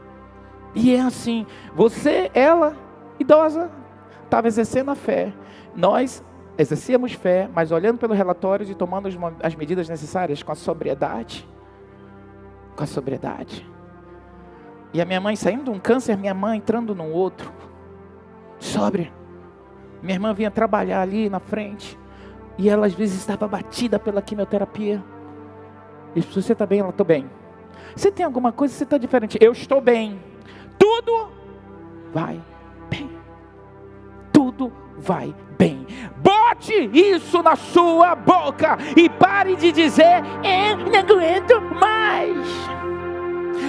E é assim, você, ela, idosa, estava exercendo a fé. Nós exercíamos fé, mas olhando pelo relatório e tomando as medidas necessárias com a sobriedade. Com a sobriedade. E a minha mãe saindo de um câncer, minha mãe entrando num outro. Sóbria. Minha irmã vinha trabalhar ali na frente. E ela às vezes estava abatida pela quimioterapia. E se você está bem, ela está bem. Você tem alguma coisa, você está diferente. Eu estou bem. Tudo vai bem. Tudo vai bem. Bote isso na sua boca e pare de dizer, eu não aguento mais.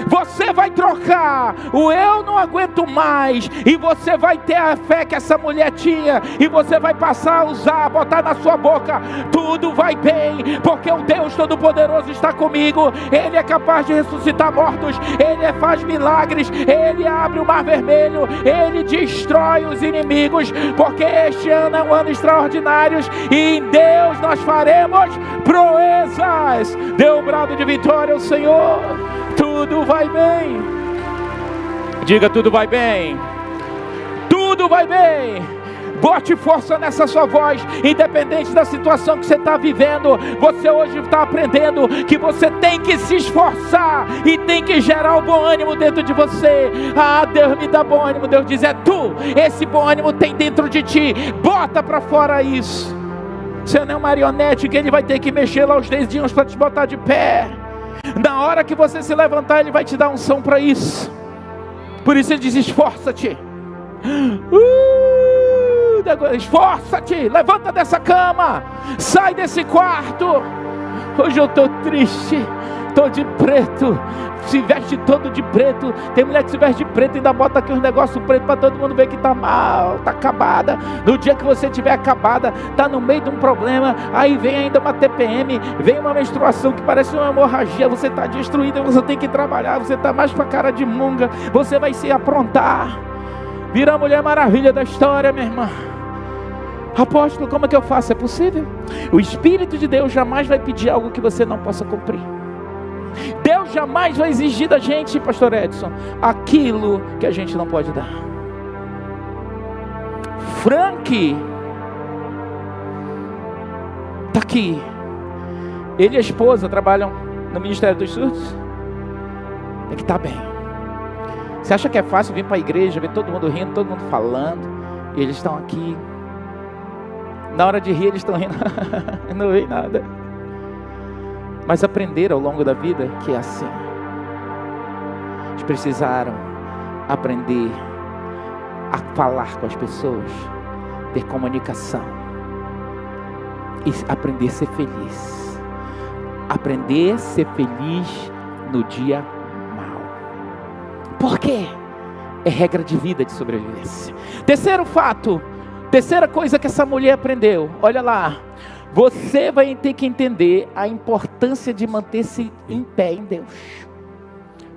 Você vai trocar o eu não aguento mais e você vai ter a fé que essa mulher tinha e você vai passar a usar, botar na sua boca, tudo vai bem, porque o Deus Todo-Poderoso está comigo. Ele é capaz de ressuscitar mortos, Ele faz milagres, Ele abre o mar vermelho, Ele destrói os inimigos, porque este ano é um ano extraordinário e em Deus nós faremos proezas. Dê um brado de vitória ao Senhor. Tudo vai bem. Diga, tudo vai bem. Tudo vai bem. Bote força nessa sua voz, independente da situação que você está vivendo. Você hoje está aprendendo que você tem que se esforçar e tem que gerar o bom ânimo dentro de você. Ah, Deus me dá bom ânimo. Deus diz, é tu, esse bom ânimo tem dentro de ti. Bota para fora isso. Você não é uma marionete que Ele vai ter que mexer lá os dedinhos para te botar de pé. Na hora que você se levantar, Ele vai te dar unção para isso. Por isso Ele diz, esforça-te. Esforça-te, levanta dessa cama, sai desse quarto. Hoje eu estou triste, estou de preto. Se veste todo de preto. Tem mulher que se veste de preto e ainda bota aqui uns negócios pretos para todo mundo ver que está mal, está acabada. No dia que você estiver acabada, está no meio de um problema, aí vem ainda uma TPM, vem uma menstruação que parece uma hemorragia, você está destruída, você tem que trabalhar, você está mais para cara de munga, você vai se aprontar, vira a Mulher Maravilha da história, minha irmã. Apóstolo, como é que eu faço? É possível? O Espírito de Deus jamais vai pedir algo que você não possa cumprir. Deus jamais vai exigir da gente, pastor Edson, aquilo que a gente não pode dar. Frank está aqui. Ele e a esposa trabalham no Ministério dos Surdos. Tem que estar bem. Você acha que é fácil vir para a igreja, ver todo mundo rindo, todo mundo falando, e eles estão aqui. Na hora de rir eles estão rindo. Não vem nada. Mas aprenderam ao longo da vida que é assim. Eles precisaram aprender a falar com as pessoas, ter comunicação e aprender a ser feliz. Aprender a ser feliz no dia mau. Por quê? É regra de vida, de sobrevivência. Terceiro fato, terceira coisa que essa mulher aprendeu, olha lá. Você vai ter que entender a importância de manter-se em pé em Deus.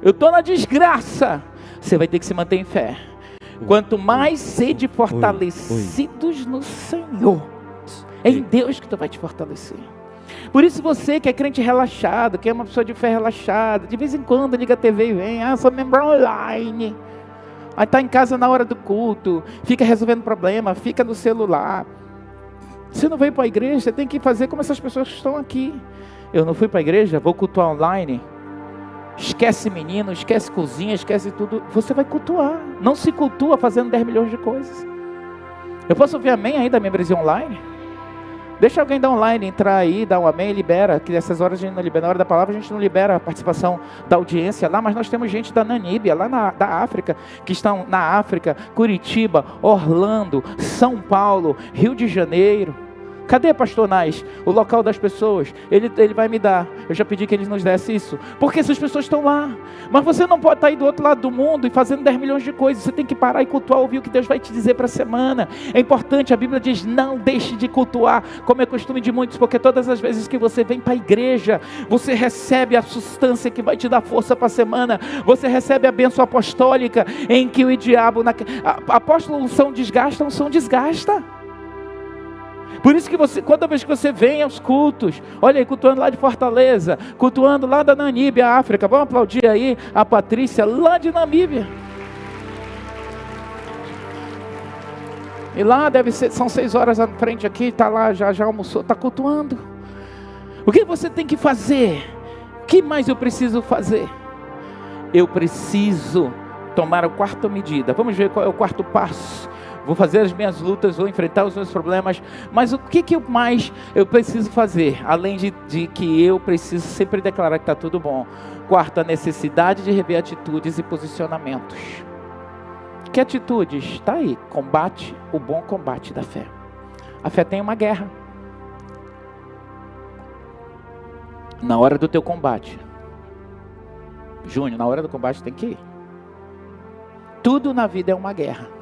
Eu estou na desgraça. Você vai ter que se manter em fé. Quanto mais sede fortalecidos no Senhor, é em Deus que tu vai te fortalecer. Por isso você que é crente relaxado, que é uma pessoa de fé relaxada, de vez em quando liga a TV e vem, sou membro online. Aí está em casa na hora do culto, fica resolvendo problema, fica no celular. Você não veio para a igreja, você tem que fazer como essas pessoas que estão aqui. Eu não fui para a igreja, vou cultuar online. Esquece menino, esquece cozinha, esquece tudo. Você vai cultuar. Não se cultua fazendo 10 milhões de coisas. Eu posso ouvir amém aí da membresia online? Deixa alguém da online entrar aí, dar um amém e libera. Que nessas horas a gente não libera. Na hora da palavra a gente não libera a participação da audiência lá. Mas nós temos gente da Namíbia, lá da África, que estão na África, Curitiba, Orlando, São Paulo, Rio de Janeiro. Cadê, pastor Nais? O local das pessoas. Ele vai me dar. Eu já pedi que ele nos desse isso. Porque essas pessoas estão lá. Mas você não pode estar aí do outro lado do mundo e fazendo 10 milhões de coisas. Você tem que parar e cultuar, ouvir o que Deus vai te dizer para a semana. É importante, a Bíblia diz, não deixe de cultuar, como é costume de muitos, porque todas as vezes que você vem para a igreja, você recebe a substância que vai te dar força para a semana. Você recebe a bênção apostólica, em que o diabo... Apóstolo, unção desgasta, unção desgasta. Por isso que toda vez que você vem aos cultos, olha aí, cultuando lá de Fortaleza, cultuando lá da Namíbia, África, vamos aplaudir aí a Patrícia, lá de Namíbia. E lá são 6 horas à frente aqui, está lá, já almoçou, está cultuando. O que você tem que fazer? O que mais eu preciso fazer? Eu preciso tomar a 4ª medida. Vamos ver qual é o 4º passo. Vou fazer as minhas lutas, vou enfrentar os meus problemas, mas o que mais eu preciso fazer? Além de que eu preciso sempre declarar que está tudo bom. 4, a necessidade de rever atitudes e posicionamentos. Que atitudes? Está aí, combate, o bom combate da fé. A fé tem uma guerra. Na hora do teu combate, Júnior, na hora do combate tem que ir. Tudo na vida é uma guerra.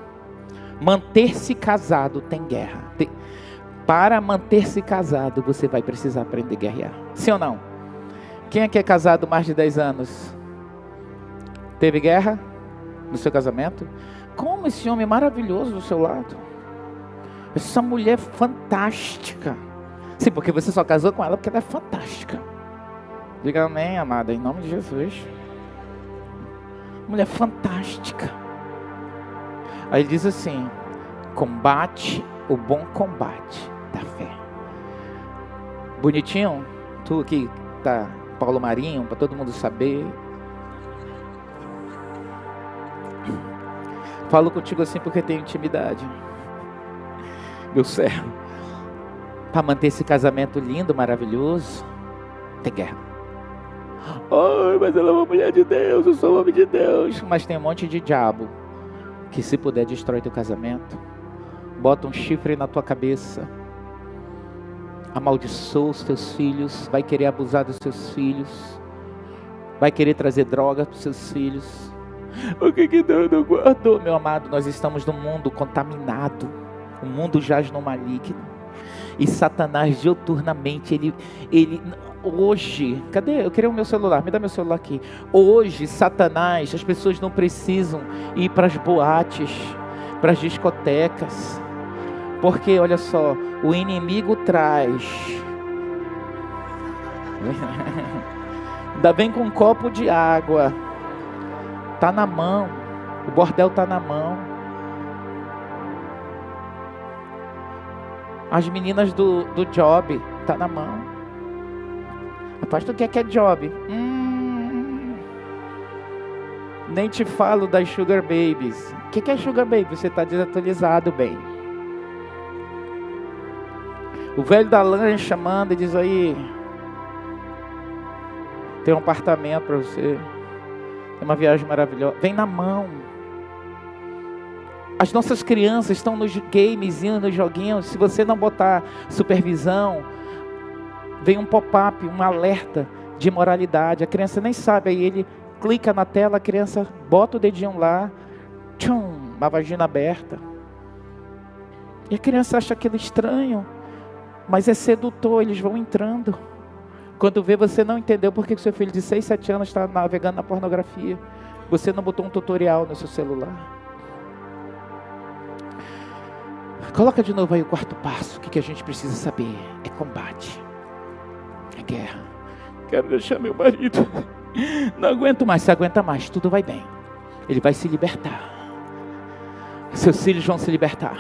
Manter-se casado tem guerra. Para manter-se casado, você vai precisar aprender a guerrear. Sim ou não? Quem aqui é casado mais de 10 anos? Teve guerra no seu casamento? Como esse homem maravilhoso do seu lado? Essa mulher fantástica. Sim, porque você só casou com ela porque ela é fantástica. Diga amém, amada, em nome de Jesus. Mulher fantástica. Aí ele diz assim: combate o bom combate da fé. Bonitinho, tu aqui tá Paulo Marinho, para todo mundo saber. Falo contigo assim porque tenho intimidade, meu servo. Para manter esse casamento lindo, maravilhoso, tem guerra. Ai, mas ela é uma mulher de Deus, eu sou um homem de Deus. Mas tem um monte de diabo que, se puder, destrói teu casamento, bota um chifre na tua cabeça, amaldiçoa os teus filhos, vai querer abusar dos seus filhos, vai querer trazer droga para os seus filhos. O que Deus não guardou? Meu amado, nós estamos num mundo contaminado, o mundo jaz no maligno, e Satanás diuturnamente, ele hoje, cadê? Eu queria o meu celular, me dá meu celular aqui. Hoje, Satanás, as pessoas não precisam ir para as boates, para as discotecas, porque olha só, o inimigo traz, ainda vem com um copo de água, tá na mão, o bordel tá na mão. As meninas do job, tá na mão. Rapaz, tu quer que é job? Nem te falo das sugar babies. O que é sugar baby? Você está desatualizado, bem. O velho da lancha manda e diz aí: tem um apartamento para você, tem uma viagem maravilhosa, vem na mão. As nossas crianças estão nos games, nos joguinhos. Se você não botar supervisão, vem um pop-up, um alerta de imoralidade. A criança nem sabe, aí ele clica na tela, a criança bota o dedinho lá, tchum, uma vagina aberta. E a criança acha aquilo estranho, mas é sedutor, eles vão entrando. Quando vê, você não entendeu porque que seu filho de 6, 7 anos está navegando na pornografia. Você não botou um tutorial no seu celular. Coloca de novo aí o 4º passo. O que a gente precisa saber? É combate, é guerra. Quero deixar meu marido, não aguento mais. Se aguenta mais, tudo vai bem. Ele vai se libertar. Seus filhos vão se libertar.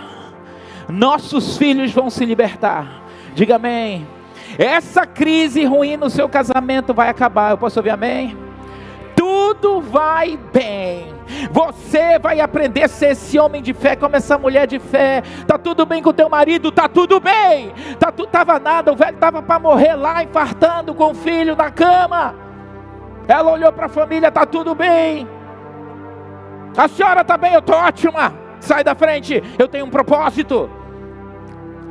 Nossos filhos vão se libertar. Diga amém. Essa crise ruim no seu casamento vai acabar. Eu posso ouvir amém? tudo vai bem. Você vai aprender a ser esse homem de fé, como essa mulher de fé. Tá tudo bem com teu marido? Tá tudo bem. Tava nada, o velho tava para morrer lá, infartando com o filho na cama. Ela olhou para a família, tá tudo bem. A senhora tá bem? Eu tô ótima. Sai da frente, eu tenho um propósito.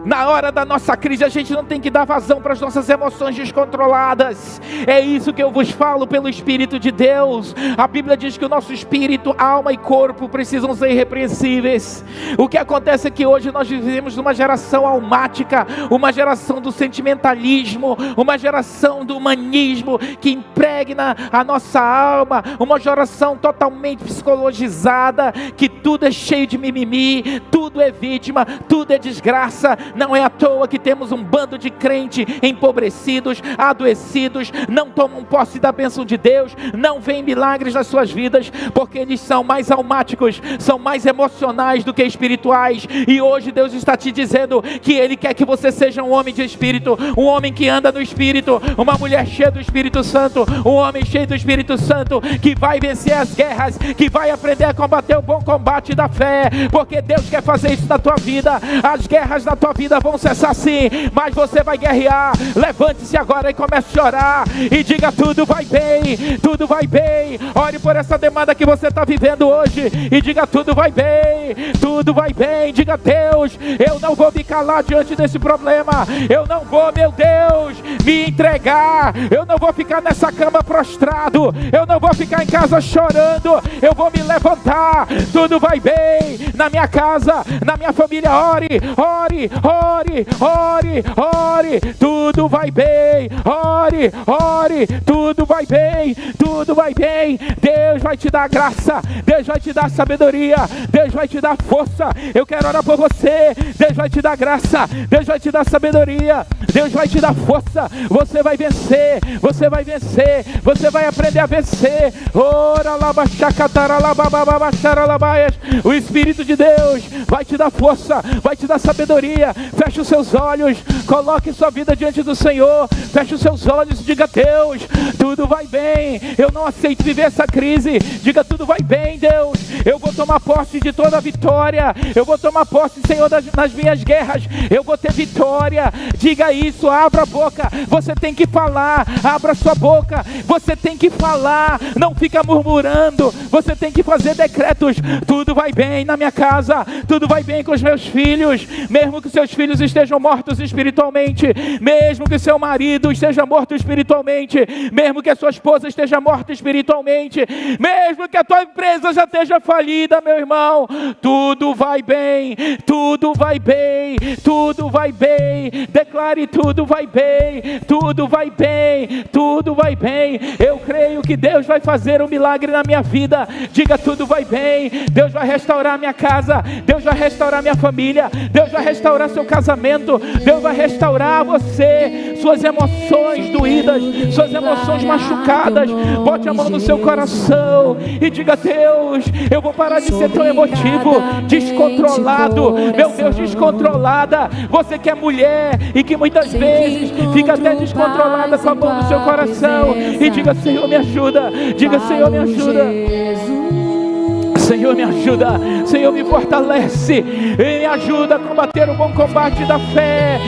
Na hora da nossa crise, a gente não tem que dar vazão para as nossas emoções descontroladas. É isso que eu vos falo pelo Espírito de Deus. A Bíblia diz que o nosso espírito, alma e corpo precisam ser irrepreensíveis. O que acontece é que hoje nós vivemos numa geração almática, uma geração do sentimentalismo, uma geração do humanismo que impregna a nossa alma, uma geração totalmente psicologizada, que tudo é cheio de mimimi, tudo é vítima, tudo é desgraça. Não é à toa que temos um bando de crentes empobrecidos, adoecidos, não tomam posse da bênção de Deus, não veem milagres nas suas vidas, porque eles são mais almáticos, são mais emocionais do que espirituais. E hoje Deus está te dizendo que Ele quer que você seja um homem de espírito, um homem que anda no espírito, uma mulher cheia do Espírito Santo, um homem cheio do Espírito Santo, que vai vencer as guerras, que vai aprender a combater o bom combate da fé, porque Deus quer fazer isso na tua vida. As guerras na tua vida vão cessar sim, mas você vai guerrear. Levante-se agora e comece a orar e diga: tudo vai bem, tudo vai bem. Ore por essa demanda que você está vivendo hoje e diga: tudo vai bem, tudo vai bem. Diga: Deus, eu não vou me calar diante desse problema, eu não vou, meu Deus, me entregar, eu não vou ficar nessa cama prostrado, eu não vou ficar em casa chorando, eu vou me levantar. Tudo vai bem na minha casa, na minha família. Ore, ore, ore, ore, ore, tudo vai bem. Ore, ore, tudo vai bem, tudo vai bem. Deus vai te dar graça, Deus vai te dar sabedoria, Deus vai te dar força. Eu quero orar por você. Deus vai te dar graça, Deus vai te dar sabedoria, Deus vai te dar força. Você vai vencer, você vai vencer, você vai aprender a vencer. O Espírito de Deus vai te dar força, vai te dar sabedoria. Feche os seus olhos, coloque sua vida diante do Senhor. Feche os seus olhos e diga: Deus, tudo vai bem. Eu não aceito viver essa crise. Diga: tudo vai bem, Deus. Eu vou tomar posse de toda a vitória. Eu vou tomar posse, Senhor, nas minhas guerras. Eu vou ter vitória. Diga isso, abra a boca. Você tem que falar, abra sua boca. Você tem que falar, não fica murmurando. Você tem que fazer decretos. Tudo vai bem na minha casa, tudo vai bem com os meus filhos. Mesmo que seus filhos estejam mortos espiritualmente, mesmo que seu marido esteja morto espiritualmente, mesmo que a sua esposa esteja morta espiritualmente, mesmo que a tua empresa já esteja falida, meu irmão, tudo vai bem, tudo vai bem, tudo vai bem. Declare: tudo vai bem, tudo vai bem, tudo vai bem. Eu creio que Deus vai fazer um milagre na minha vida. Diga: tudo vai bem. Deus vai restaurar minha casa, Deus vai restaurar minha família, Deus vai restaurar seu casamento, Deus vai restaurar você, suas emoções doídas, suas emoções machucadas. Bote a mão no seu coração e diga: Deus, eu vou parar de ser tão emotivo, descontrolado. Meu Deus, descontrolada. Você que é mulher e que muitas vezes fica até descontrolada com a mão no seu coração, e diga: Senhor, me ajuda. Diga: Senhor, me ajuda. Senhor, me ajuda. Senhor, me fortalece. Me ajuda a combater o bom combate da fé.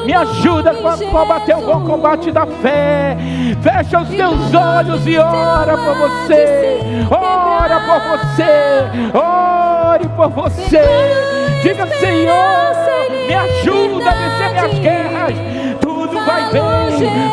Me ajuda a combater o bom combate da fé. Fecha os teus olhos e ora por você. Ora por você. Ore por você. Diga: Senhor, me ajuda a vencer minhas guerras. Tudo vai bem.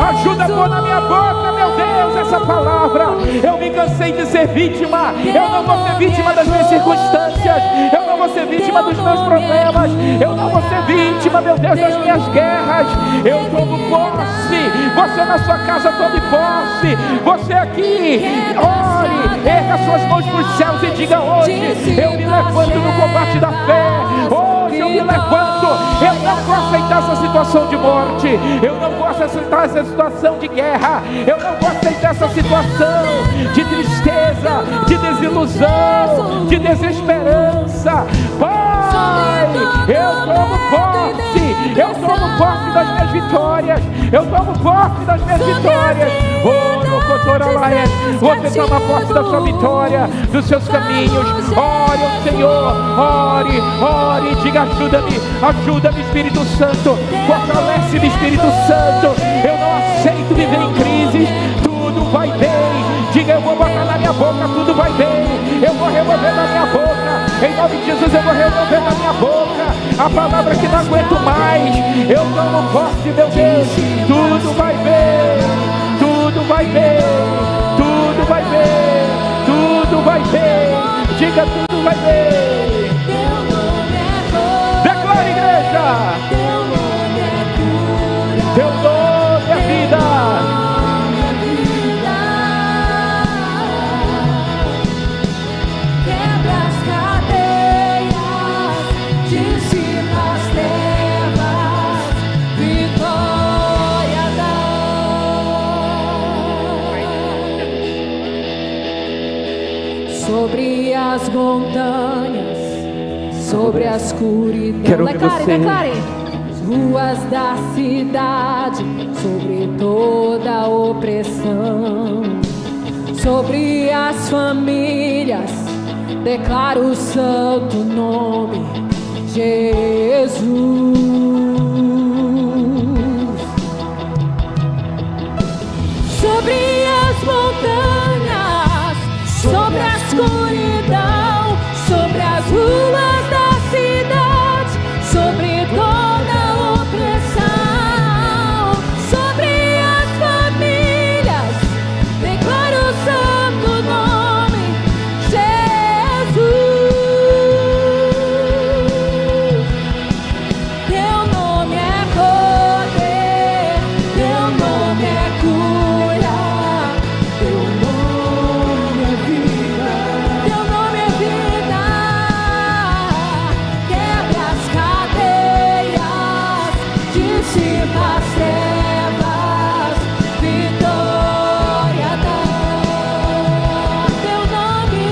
Ajuda a pôr na minha boca, meu Deus, essa palavra. Eu me cansei de ser vítima. Eu não vou ser vítima das minhas circunstâncias. Eu não vou ser vítima dos meus problemas. Eu não vou ser vítima, meu Deus, das minhas guerras. Eu tomo posse. Você na sua casa tome posse. Você aqui, ore, erga suas mãos para os céus e diga: hoje eu me levanto no combate da fé. Hoje eu me levanto. Eu não vou aceitar essa situação de morte. Eu não vou aceitar essa situação de guerra. Eu não vou aceitar essa situação de tristeza, de desilusão, de desesperança. Pai, eu tomo posse. Eu tomo posse das minhas vitórias. Eu tomo posse das minhas vitórias. Oh, no Israel. Você toma posse da sua vitória, dos seus caminhos. Ore ao Senhor, ore, diga: ajuda-me, Espírito Santo, fortalece-me, Espírito Santo. Eu não aceito viver em crises. Tudo vai bem. Diga: eu vou botar na minha boca, tudo vai bem. Eu vou remover na minha boca. Em nome de Jesus, eu vou remover na minha boca a palavra que não aguento mais. Eu tomo posse, meu Deus. Tudo vai bem. Tudo vai bem. Tudo vai bem. Tudo vai bem. Diga: tudo vai bem. Declare, igreja. Teu nome é vida. Sobre as montanhas, sobre a escuridão. Quero ouvir você. Declare. As ruas da cidade, sobre toda a opressão, sobre as famílias, declaro o santo nome, Jesus. Sobre as montanhas, sobre a escuridão, sobre as ruas da cidade, sobre toda a opressão, sobre as famílias, declaro o santo nome, Jesus. Teu nome é poder, teu nome é cura, teu nome é vida, teu nome é vida. Quebra as cadeias, dissipa as trevas, vitória dá. Teu nome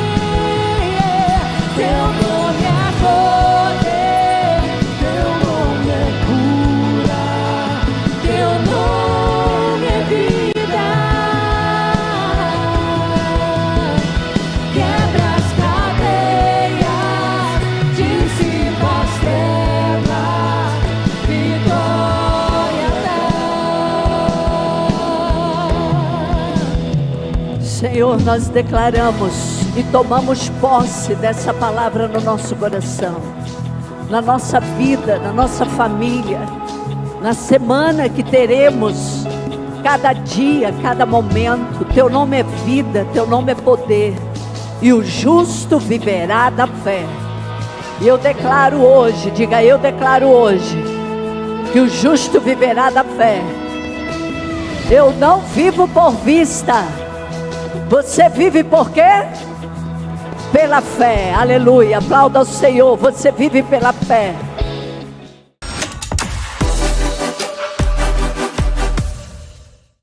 é poder, teu nome é cura, teu nome é vida. Quebra as cadeias, dissipa as trevas, vitória dá. Senhor, nós declaramos e tomamos posse dessa palavra no nosso coração, na nossa vida, na nossa família, na semana que teremos, cada dia, cada momento. Teu nome é vida, teu nome é poder, e o justo viverá da fé. E eu declaro hoje, diga: eu declaro hoje, que o justo viverá da fé. Eu não vivo por vista. Você vive por quê? Pela fé. Aleluia. Aplauda ao Senhor. Você vive pela fé.